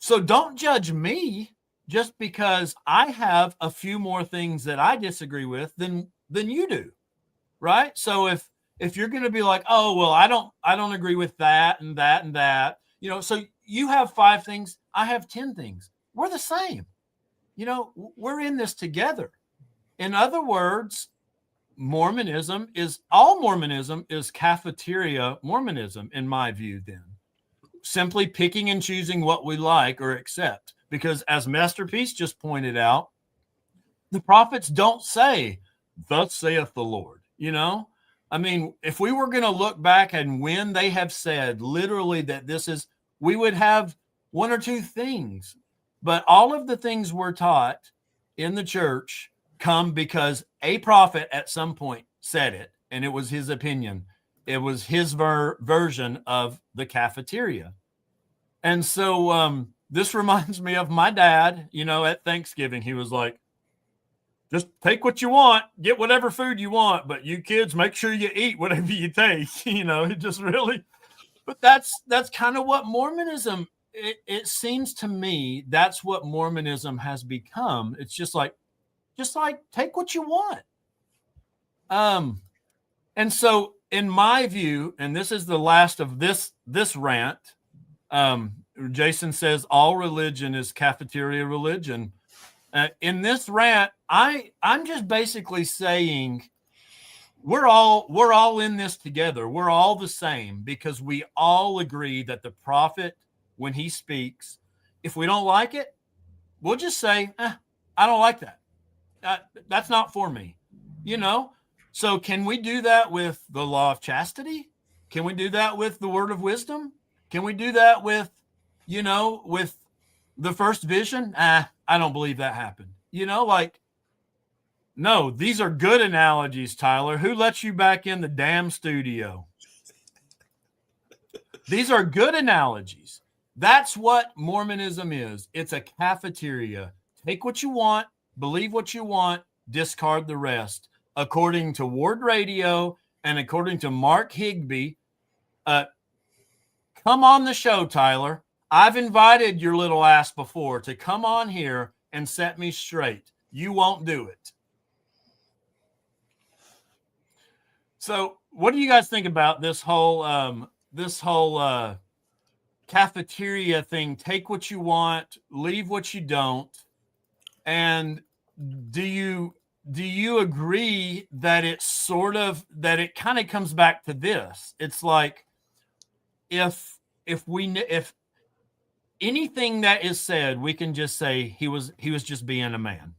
So don't judge me just because I have a few more things that I disagree with than you do, right? So if you're going to be like, oh well, I don't agree with that and that and that, so you have 5 things, I have 10 things. We're the same. We're in this together. In other words, Mormonism is cafeteria Mormonism, in my view, then. Simply picking and choosing what we like or accept. Because as Master Peace just pointed out, the prophets don't say, thus saith the Lord. I mean, if we were going to look back and when they have said literally that we would have 1 or 2 things. But all of the things we're taught in the church come because a prophet at some point said it, and it was his opinion. It was his version of the cafeteria. And so this reminds me of my dad, at Thanksgiving. He was like, just take what you want, get whatever food you want, but you kids, make sure you eat whatever you take. It just really, but that's kind of what Mormonism, it seems to me, that's what Mormonism has become. It's just like take what you want. And so in my view, and this is the last of this rant, Jason says all religion is cafeteria religion. In this rant, I'm just basically saying we're all in this together. We're all the same because we all agree that the prophet, when he speaks, if we don't like it, we'll just say, I don't like that. That's not for me. So can we do that with the law of chastity? Can we do that with the word of wisdom? Can we do that with, with the first vision? I don't believe that happened. No, these are good analogies, Tyler. Who let you back in the damn studio? These are good analogies. That's what Mormonism is. It's a cafeteria. Take what you want, believe what you want, discard the rest. According to Ward Radio and according to Mark Higbee, come on the show, Tyler. I've invited your little ass before to come on here and set me straight. You won't do it. So what do you guys think about this whole cafeteria thing? Take what you want, leave what you don't. And do you agree that it kind of comes back to this? It's like if anything that is said, we can just say he was just being a man.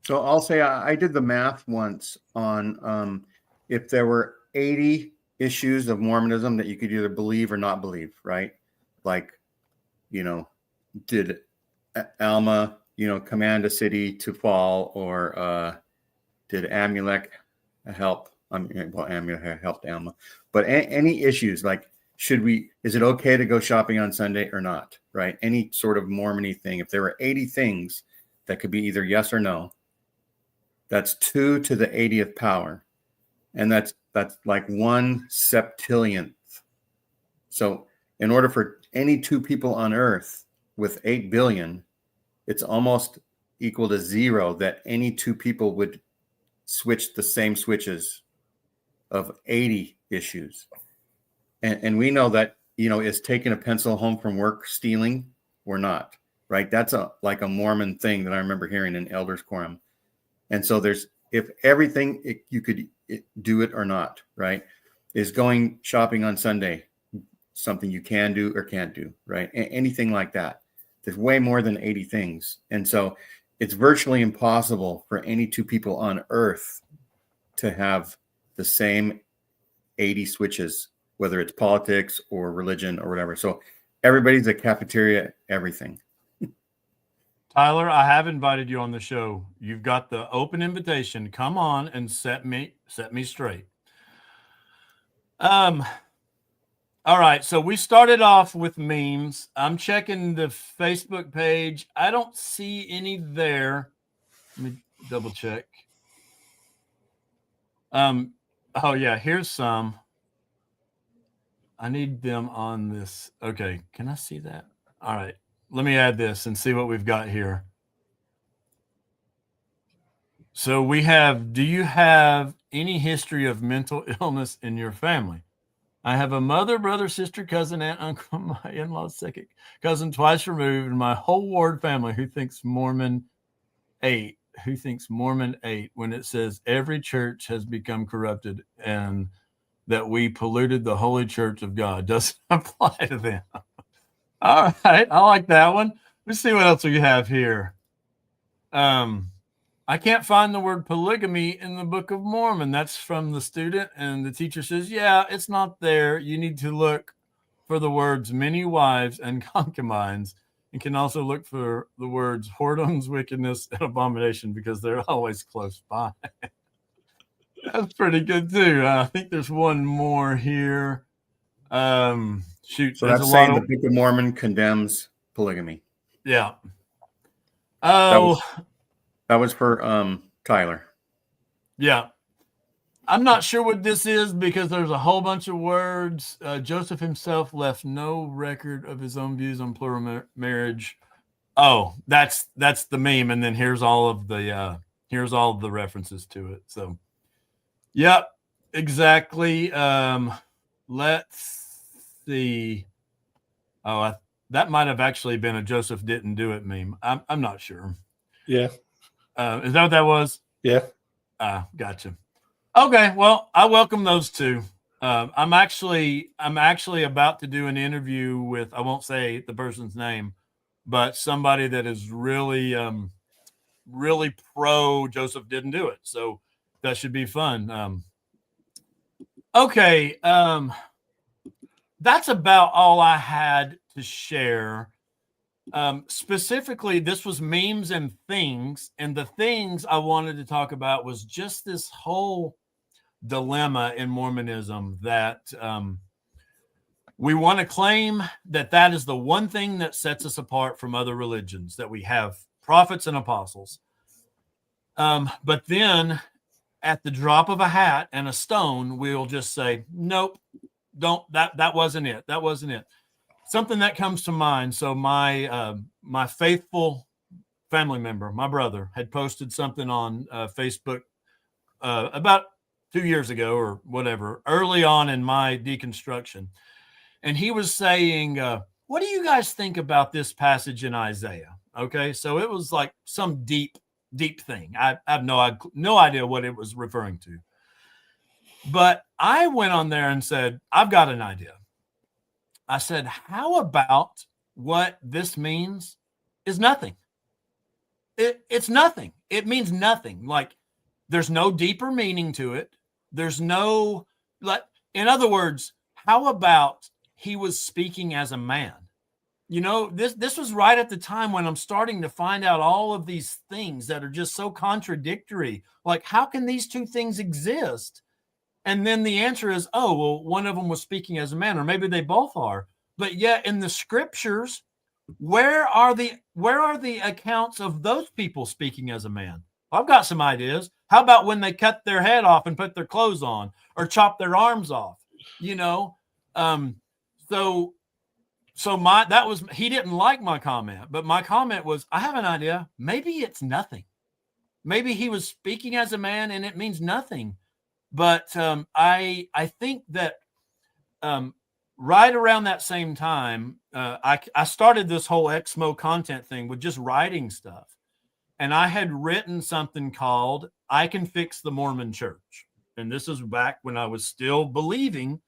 So I'll say I did the math once on if there were 80 issues of Mormonism that you could either believe or not believe, right? Like, did Alma, command a city to fall, or did Amulek help? Amulek helped Alma, but any issues like is it okay to go shopping on Sunday or not? Right? Any sort of Mormon-y thing. If there were 80 things that could be either yes or no, that's 2 to the 80th power. And that's like 1 septillionth. So in order for any 2 people on Earth with 8 billion, it's almost equal to 0 that any 2 people would switch the same switches of 80 issues. And we know that, is taking a pencil home from work stealing or not, right? That's like a Mormon thing that I remember hearing in Elders Quorum. And so if everything, you could do it or not, right? Is going shopping on Sunday something you can do or can't do, right? Anything like that. There's way more than 80 things. And so it's virtually impossible for any 2 people on Earth to have the same 80 switches, whether it's politics or religion or whatever. So everybody's a cafeteria, everything. Tyler, I have invited you on the show. You've got the open invitation. Come on and set me straight. All right. So we started off with memes. I'm checking the Facebook page. I don't see any there. Let me double check. Oh yeah, here's some. I need them on this. Okay. Can I see that? All right. Let me add this and see what we've got here. So we have, do you have any history of mental illness in your family? I have a mother, brother, sister, cousin, aunt, uncle, my in-laws, second cousin twice removed, and my whole ward family who thinks Mormon 8 when it says every church has become corrupted and that we polluted the holy church of God. Doesn't apply to them. All right. I like that one. Let's see what else we have here. I can't find the word polygamy in the Book of Mormon. That's from the student. And the teacher says, yeah, it's not there. You need to look for the words many wives and concubines. You can also look for the words whoredoms, wickedness, and abomination because they're always close by. That's pretty good too. I think there's one more here. Shoot. So that's saying the Book of Mormon condemns polygamy. Yeah. Oh, that was for Tyler. Yeah. I'm not sure what this is because there's a whole bunch of words. Joseph himself left no record of his own views on plural marriage. Oh, that's the meme, and then here's all of the references to it. So, yep, exactly. Let's see. Oh, that might have actually been a Joseph didn't do it meme. I'm not sure. Yeah. Is that what that was? Yeah. Gotcha. Okay, well, I welcome those two. I'm actually about to do an interview with, I won't say the person's name, but somebody that is really, really pro Joseph didn't do it. So that should be fun. Okay, that's about all I had to share. Specifically, this was memes and things, and the things I wanted to talk about was just this whole dilemma in Mormonism that We want to claim that that is the one thing that sets us apart from other religions, that we have prophets and apostles. But then at the drop of a hat and a stone, we'll just say, nope, that wasn't it. That wasn't it. Something that comes to mind. So my faithful family member, my brother, had posted something on Facebook about 2 years ago or whatever, early on in my deconstruction. And he was saying, what do you guys think about this passage in Isaiah? Okay, so it was like some deep thing. I have no idea what it was referring to. But I went on there and said, I've got an idea. I said, how about what this means is nothing? It's nothing. It means nothing. Like, there's no deeper meaning to it. There's no, like, in other words, how about he was speaking as a man? You know, this was right at the time when I'm starting to find out all of these things that are just so contradictory. Like, how can these two things exist? And then the answer is, oh, well, one of them was speaking as a man, or maybe they both are. But yet in the scriptures, where are the accounts of those people speaking as a man? I've got some ideas. How about when they cut their head off and put their clothes on, or chop their arms off? You know, so he didn't like my comment, but my comment was, I have an idea. Maybe it's nothing. Maybe he was speaking as a man and it means nothing. But I think that right around that same time, I started this whole exmo content thing with just writing stuff. And I had written something called I Can Fix the Mormon Church. And this is back when I was still believing.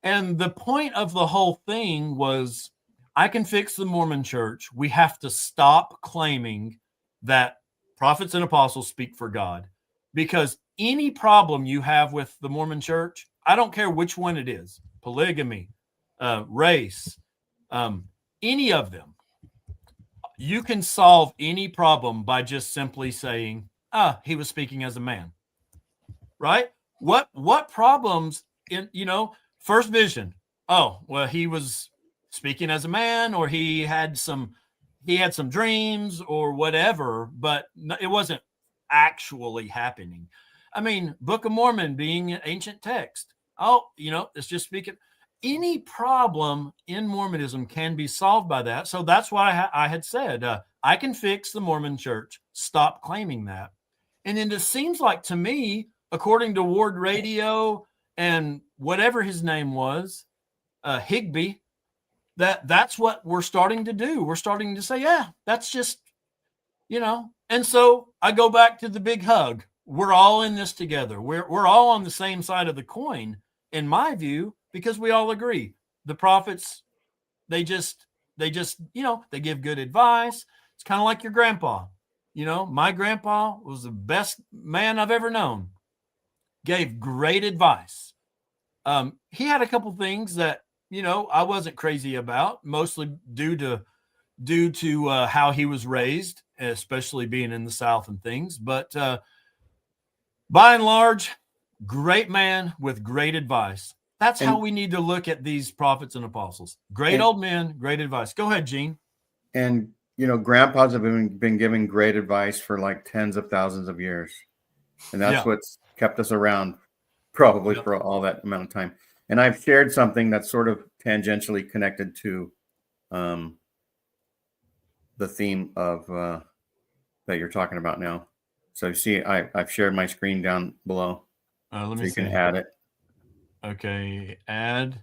And the point of the whole thing was, I can fix the Mormon Church. We have to stop claiming that prophets and apostles speak for God. Because any problem you have with the Mormon Church, I don't care which one it is, polygamy, race, any of them, you can solve any problem by just simply saying, he was speaking as a man, right? What problems first vision? Oh, well, he was speaking as a man, or he had some dreams or whatever, but it wasn't actually happening. I mean, Book of Mormon being an ancient text. Oh, it's just speaking. Any problem in Mormonism can be solved by that. So that's why I had said, I can fix the Mormon Church. Stop claiming that. And then it seems like to me, according to Ward Radio and whatever his name was, Higby, that's what we're starting to do. We're starting to say, yeah, that's just, And so I go back to the big hug. We're all in this together. We're all on the same side of the coin, in my view, because we all agree. The prophets, they just, they give good advice. It's kind of like your grandpa. My grandpa was the best man I've ever known. Gave great advice. He had a couple things that, I wasn't crazy about, mostly due to how he was raised, especially being in the South and things. But by and large, great man with great advice. That's how we need to look at these prophets and apostles. Great old men, great advice. Go ahead, Gene. And, grandpas have been giving great advice for like tens of thousands of years. And that's what's kept us around probably for all that amount of time. And I've shared something that's sort of tangentially connected to the theme of that you're talking about now. So you see, I've shared my screen down below. Let me so you see. can add it. Okay, add.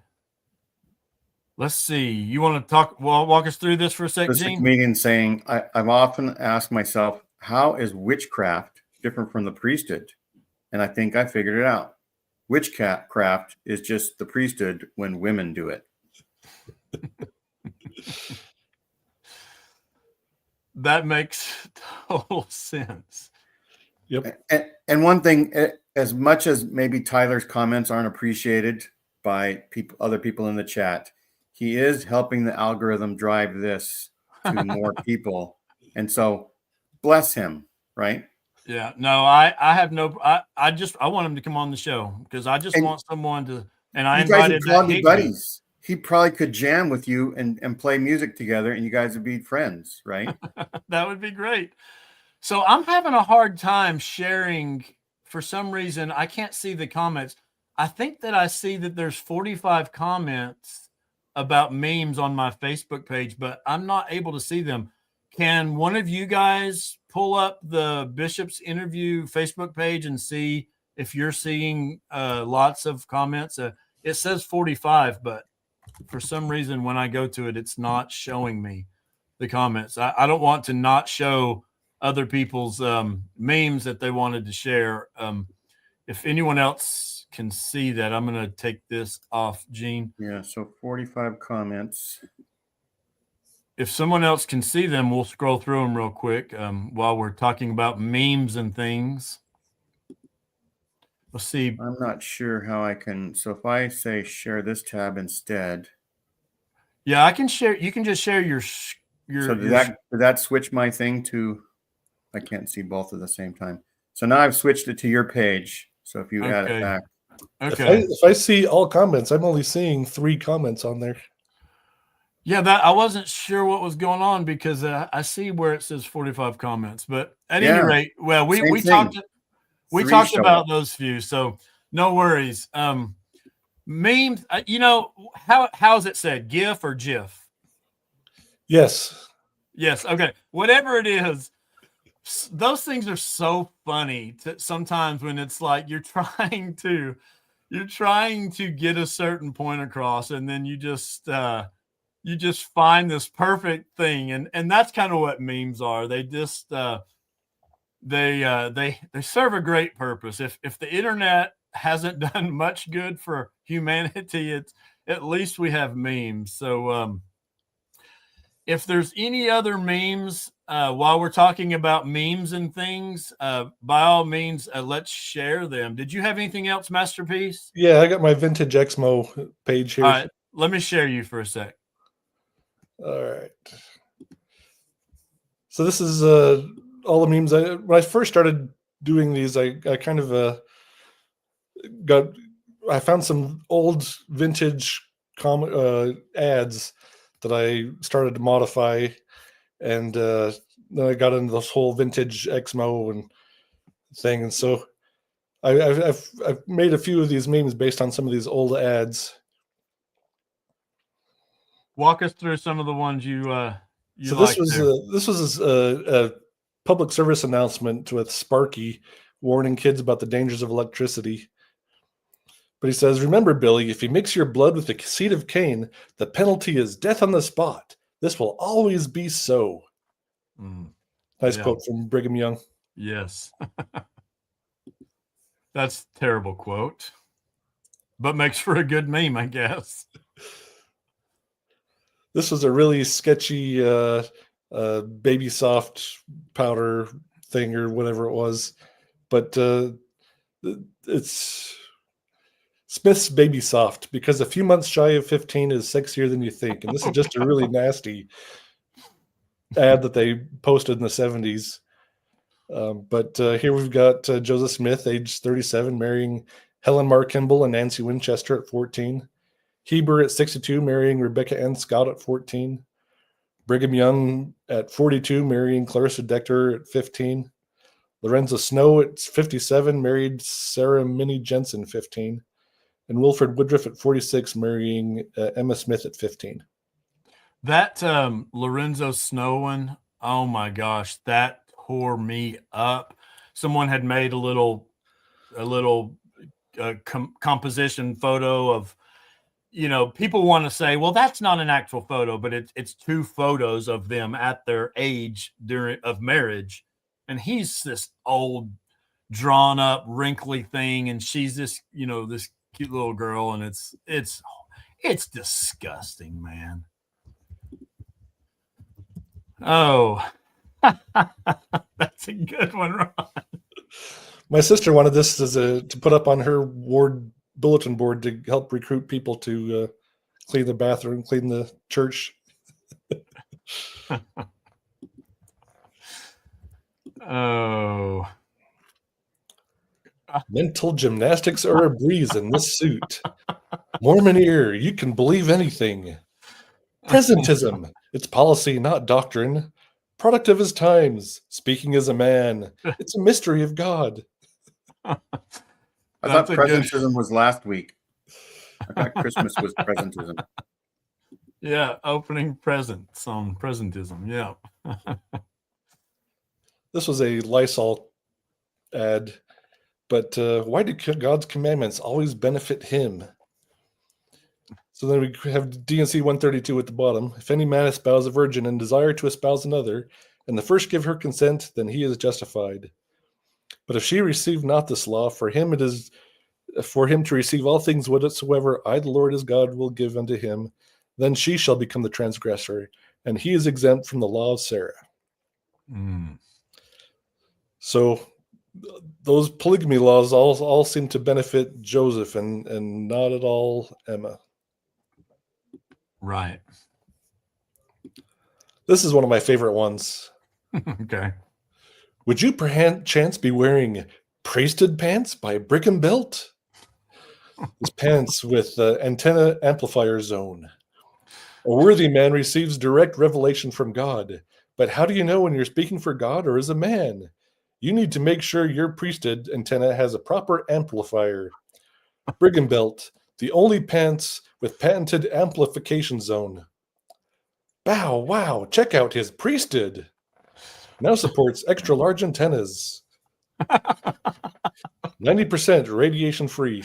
Let's see. You want to walk us through this for a sec, This is a Gene? comedian saying, I've often asked myself, how is witchcraft different from the priesthood? And I think I figured it out. Witchcraft is just the priesthood when women do it. That makes total sense. Yep. And one thing, as much as maybe Tyler's comments aren't appreciated by other people in the chat, he is helping the algorithm drive this to more people. And so bless him, right? Yeah, no, I have no, I want him to come on the show because I just want someone to, and I invited that Higby. Buddies. he probably could jam with you and play music together, and you guys would be friends, right? That would be great. So I'm having a hard time sharing. For some reason, I can't see the comments. I think that I see that there's 45 comments about memes on my Facebook page, but I'm not able to see them. Can one of you guys pull up the Bishop's interview Facebook page and see if you're seeing lots of comments? It says 45, but for some reason, when I go to it, it's not showing me the comments. I don't want to not show other people's memes that they wanted to share. If anyone else can see that, I'm going to take this off, Gene. Yeah, so 45 comments. If someone else can see them, we'll scroll through them real quick while we're talking about memes and things. Let's see. I'm not sure how I can. So if I say share this tab instead. Yeah, I can share. You can just share your. So did that switch my thing to? I can't see both at the same time. So now I've switched it to your page. So if you add it back. Okay. If I see all comments, I'm only seeing 3 comments on there. Yeah, that I wasn't sure what was going on because I see where it says 45 comments, but at any rate, well, we talked about those few, so no worries. Memes, you know, how's it said? GIF or GIF? Yes. Okay. Whatever it is, those things are so funny sometimes when it's like you're trying to get a certain point across, and then you just find this perfect thing, and that's kind of what memes are. They just they serve a great purpose. If the internet hasn't done much good for humanity, it's at least we have memes. So if there's any other memes while we're talking about memes and things, by all means, let's share them. Did you have anything else, Masterpiece? Yeah, I got my vintage exmo page here. All right, let me share you for a sec. All right. So this is all the memes. When I first started doing these, I kind of I found some old vintage ads that I started to modify, and then I got into this whole vintage exmo and thing. And so I've made a few of these memes based on some of these old ads. Walk us through some of the ones you so this was a public service announcement with Sparky warning kids about the dangers of electricity. But he says, "Remember, Billy, if you mix your blood with the seed of Cain, the penalty is death on the spot. This will always be so." Nice quote from Brigham Young. Yes. That's a terrible quote, but makes for a good meme, I guess. This was a really sketchy baby soft powder thing or whatever it was. But it's Smith's Baby Soft, because a few months shy of 15 is sexier than you think. And this is just a really nasty ad that they posted in the 70s. But here we've got Joseph Smith, age 37, marrying Helen Mar Kimball and Nancy Winchester at 14. Heber at 62, marrying Rebecca Ann Scott at 14. Brigham Young at 42, marrying Clarissa Dector at 15. Lorenzo Snow at 57, married Sarah Minnie Jensen, 15. And Wilfred Woodruff at 46, marrying Emma Smith at 15. That Lorenzo Snow one, oh my gosh, that tore me up. Someone had made a little composition photo of, you know, people want to say, well, that's not an actual photo, but it's 2 photos of them at their age of marriage. And he's this old, drawn up, wrinkly thing, and she's this, you know, this cute little girl, and it's disgusting, man. Oh, that's a good one, Ron. My sister wanted this to put up on her ward bulletin board to help recruit people to clean the bathroom, clean the church. Oh. Mental gymnastics are a breeze in this suit. Mormon ear, you can believe anything. Presentism, it's policy, not doctrine. Product of his times, speaking as a man. It's a mystery of God. I That's thought a good- presentism was last week. I thought Christmas was presentism. Yeah, opening presents on presentism. Yeah. This was a Lysol ad, but why do God's commandments always benefit him? So then we have DNC 132 at the bottom. If any man espouse a virgin and desire to espouse another, and the first give her consent, then he is justified. But if she receive not this law, for him it is for him to receive all things whatsoever I, the Lord his God, will give unto him, then she shall become the transgressor, and he is exempt from the law of Sarah. Mm. So those polygamy laws all seem to benefit Joseph and not at all Emma. Right. This is one of my favorite ones. Okay. Would you perchance be wearing priesthood pants by Brigham Belt? This pants with antenna amplifier zone. A worthy man receives direct revelation from God. But how do you know when you're speaking for God or as a man? You need to make sure your priesthood antenna has a proper amplifier. Brigham Belt, the only pants with patented amplification zone. Bow, wow, check out his priesthood. Now supports extra large antennas. 90% radiation free.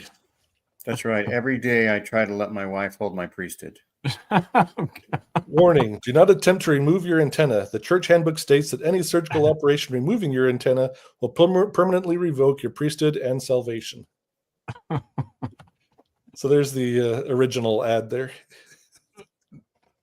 That's right. Every day I try to let my wife hold my priesthood. Warning, do not attempt to remove your antenna. The church handbook states that any surgical operation removing your antenna will permanently revoke your priesthood and salvation. So there's the original ad there.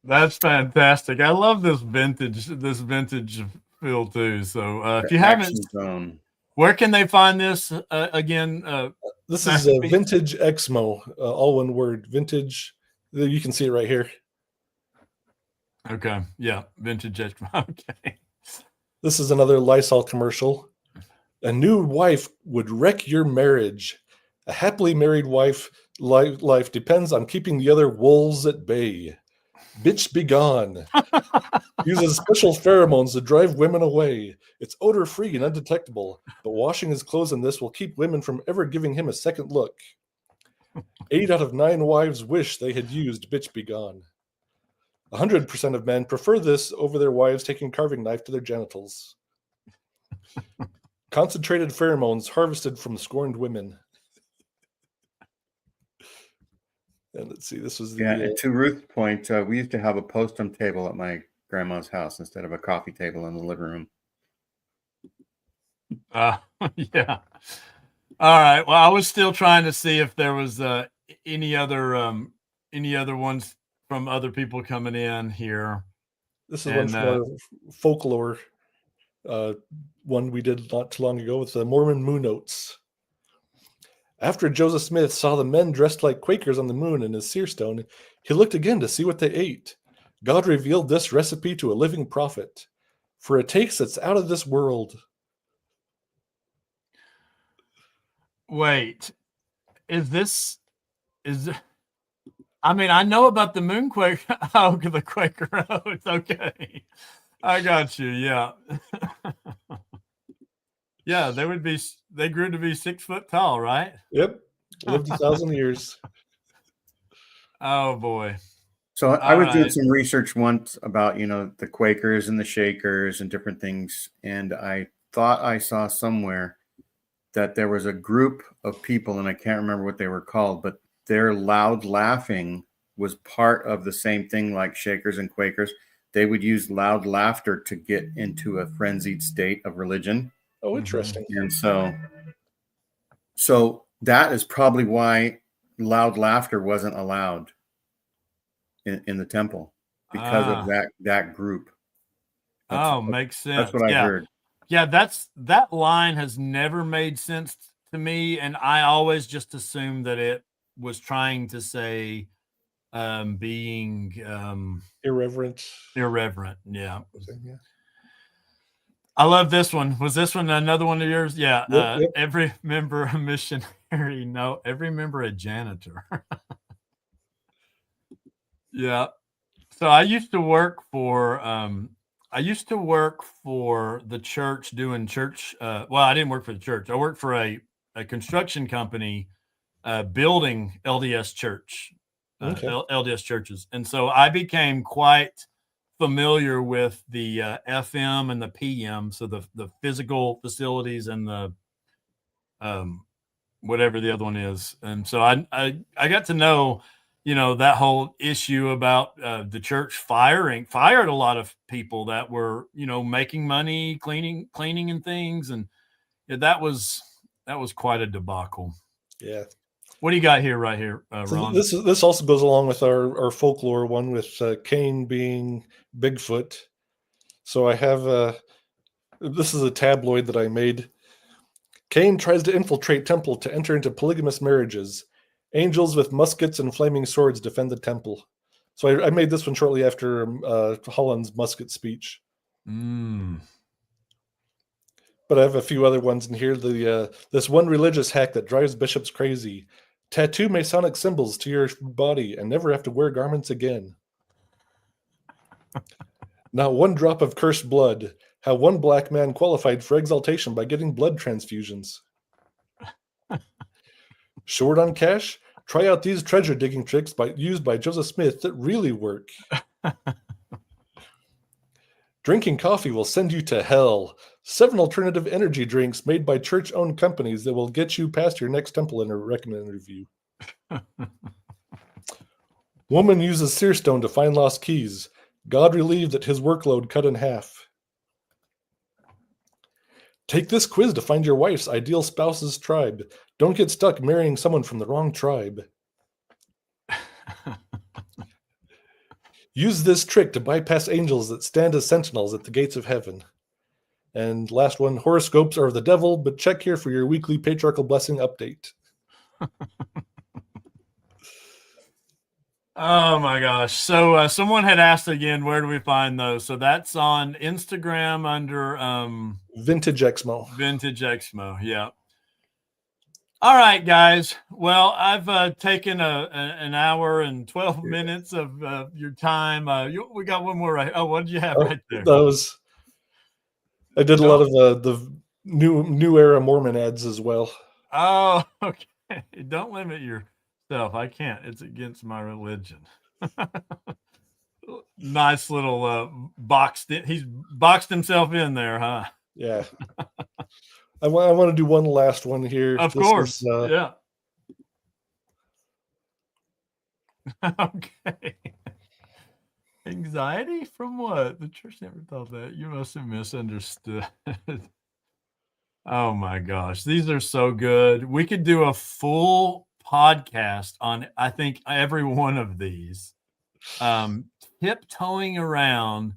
That's fantastic. I love this vintage feel too. So if you haven't, Zone. where can they find this again? This is a vintage exmo, all one word. Vintage. You can see it right here. Okay. Yeah. Vintage exmo. Okay. This is another Lysol commercial. A new wife would wreck your marriage. A happily married wife life depends on keeping the other wolves at bay. Bitch be gone. Uses special pheromones to drive women away. It's odor-free and undetectable, but washing his clothes in this will keep women from ever giving him a second look. 8 out of 9 wives wish they had used Bitch Be Gone. 100% of men prefer this over their wives taking carving knife to their genitals. Concentrated pheromones harvested from scorned women. And let's see, this was the... to Ruth's point, we used to have a postum table at my grandma's house instead of a coffee table in the living room. Yeah. All right. Well, I was still trying to see if there was any other ones from other people coming in here. This is one from our folklore one we did not too long ago with the Mormon Moon Notes. After Joseph Smith saw the men dressed like Quakers on the moon in his seerstone, he looked again to see what they ate. God revealed this recipe to a living prophet. For a taste that's out of this world. Wait, I mean, I know about the moon Quaker. Oh, the Quaker oats. Okay. I got you. Yeah. Yeah, they grew to be 6 foot tall, right? Yep. Lived 1,000 years. Oh boy. So I was doing some research once about, the Quakers and the Shakers and different things. And I thought I saw somewhere that there was a group of people, and I can't remember what they were called, but their loud laughing was part of the same thing like Shakers and Quakers. They would use loud laughter to get into a frenzied state of religion. Oh, interesting. And so that is probably why loud laughter wasn't allowed in the temple, because of that group. Makes sense. That's what I heard. Yeah, that line has never made sense to me, and I always just assumed that it was trying to say being irreverent. Yeah. I love this one. Was this one another one of yours? Yeah. Yep. Every member a missionary. No, every member a janitor. Yeah. So I used to work for the church doing church. Well, I didn't work for the church. I worked for a construction company building LDS church, Okay. LDS churches. And so I became quite familiar with the FM and the PM. So the physical facilities and the whatever the other one is. And so I got to know, that whole issue about the church fired a lot of people that were, making money, cleaning and things. And that was quite a debacle. Yeah. What do you got here, right here, Ron? So this also goes along with our folklore one with Cain being Bigfoot. So I have this is a tabloid that I made. Cain tries to infiltrate temple to enter into polygamous marriages. Angels with muskets and flaming swords defend the temple. So I made this one shortly after Holland's musket speech. Mm. But I have a few other ones in here. This one religious hack that drives bishops crazy. Tattoo Masonic symbols to your body and never have to wear garments again. Not one drop of cursed blood. How one black man qualified for exaltation by getting blood transfusions. Short on cash? Try out these treasure digging tricks used by Joseph Smith that really work. Drinking coffee will send you to hell. 7 alternative energy drinks made by church-owned companies that will get you past your next temple recommend interview. Woman uses seer stone to find lost keys. God relieved that his workload cut in half. Take this quiz to find your wife's ideal spouse's tribe. Don't get stuck marrying someone from the wrong tribe. Use this trick to bypass angels that stand as sentinels at the gates of heaven. And last one, horoscopes are of the devil, but check here for your weekly patriarchal blessing update. Oh my gosh. So someone had asked again, where do we find those? So that's on Instagram under Vintage Exmo. Vintage Exmo. Yeah. All right, guys. Well, I've taken an hour and 12 minutes of your time. We got one more right. Oh, what did you have right there? I did a lot of the new era Mormon ads as well. Oh, okay. Don't limit yourself. I can't. It's against my religion. Nice little he's boxed himself in there, huh? Yeah. I want to do one last one here. Of course. Yeah. Okay. Anxiety from what? The church never thought that. You must have misunderstood. Oh my gosh. These are so good. We could do a full podcast on, I think, every one of these. Tiptoeing around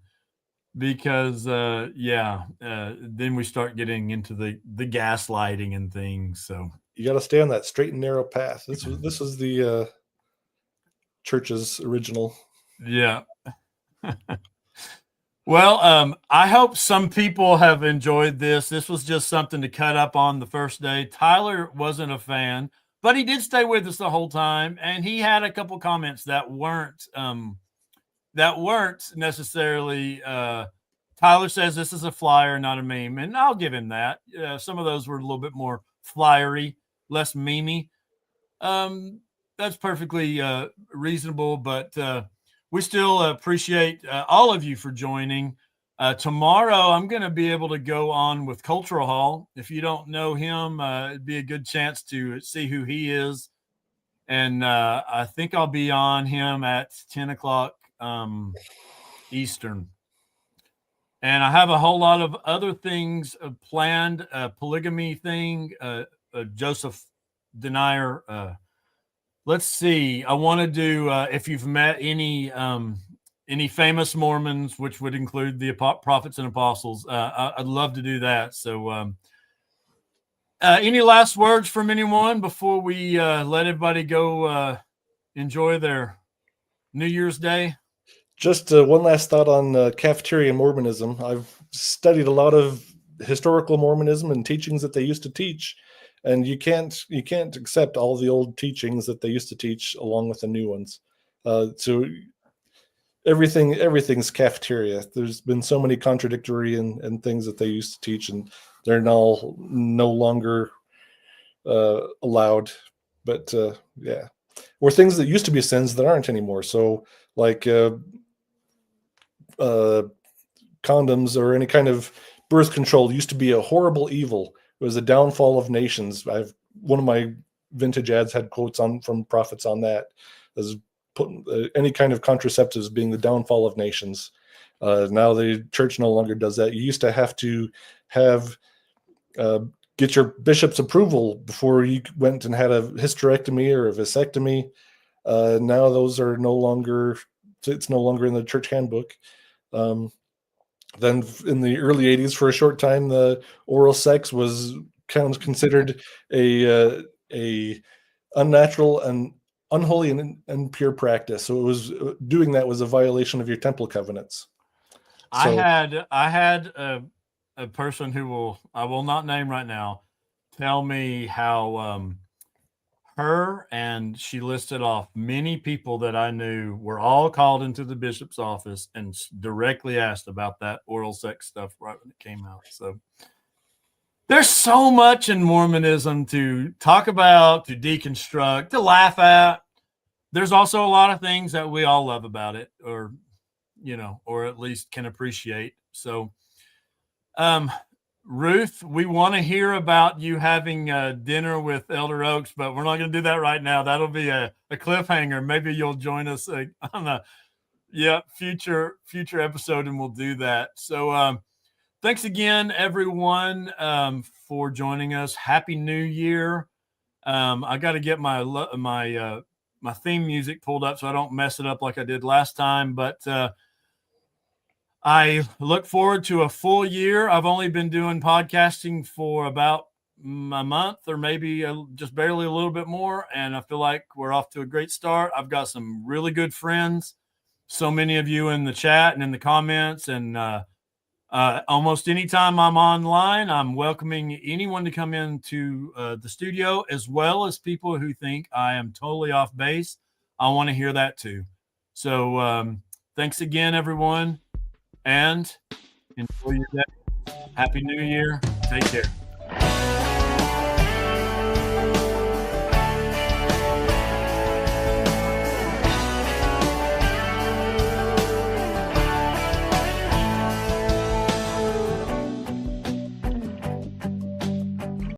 because then we start getting into the gaslighting and things. So you got to stay on that straight and narrow path. This was the church's original. Yeah. Well, I hope some people have enjoyed this. This was just something to cut up on the first day. Tyler wasn't a fan, but he did stay with us the whole time, and he had a couple comments that weren't necessarily. Tyler says this is a flyer, not a meme, and I'll give him that. Some of those were a little bit more flyery, less memey. That's perfectly reasonable, but we still appreciate all of you for joining. Tomorrow, I'm going to be able to go on with Cultural Hall. If you don't know him, it'd be a good chance to see who he is. And I think I'll be on him at 10 o'clock Eastern. And I have a whole lot of other things planned, polygamy thing, Joseph Denier. Let's see. I want to do, if you've met any famous Mormons, which would include the prophets and apostles, I'd love to do that. So any last words from anyone before we let everybody go enjoy their New Year's Day? Just one last thought on Cafeteria Mormonism. I've studied a lot of historical Mormonism and teachings that they used to teach. And you can't accept all the old teachings that they used to teach along with the new ones. So everything's cafeteria. There's been so many contradictory and things that they used to teach, and they're now no longer allowed. But yeah, or things that used to be sins that aren't anymore. So like condoms or any kind of birth control used to be a horrible evil. It was a downfall of nations. One of my vintage ads had quotes from prophets on that, as putting any kind of contraceptives being the downfall of nations. Now the church no longer does that. You used to have to get your bishop's approval before you went and had a hysterectomy or a vasectomy. Now those are no longer. It's no longer in the church handbook. Then in the early 80s, for a short time, the oral sex was kind of considered a unnatural and unholy and impure practice. So it was doing that was a violation of your temple covenants. I had a person who I will not name right now tell me how her and she listed off many people that I knew were all called into the bishop's office and directly asked about that oral sex stuff right when it came out. So there's so much in Mormonism to talk about, to deconstruct, to laugh at. There's also a lot of things that we all love about it, or at least can appreciate. So Ruth, we want to hear about you having dinner with Elder Oaks, but we're not going to do that right now. That'll be a cliffhanger. Maybe you'll join us on a future episode, and we'll do that. So thanks again, everyone, for joining us. Happy New Year. I got to get my theme music pulled up so I don't mess it up like I did last time, but I look forward to a full year. I've only been doing podcasting for about a month, or maybe just barely a little bit more, and I feel like we're off to a great start. I've got some really good friends, so many of you in the chat and in the comments, and almost anytime I'm online, I'm welcoming anyone to come into the studio, as well as people who think I am totally off base. I want to hear that too. So thanks again, everyone. And enjoy your day. Happy New Year. Take care.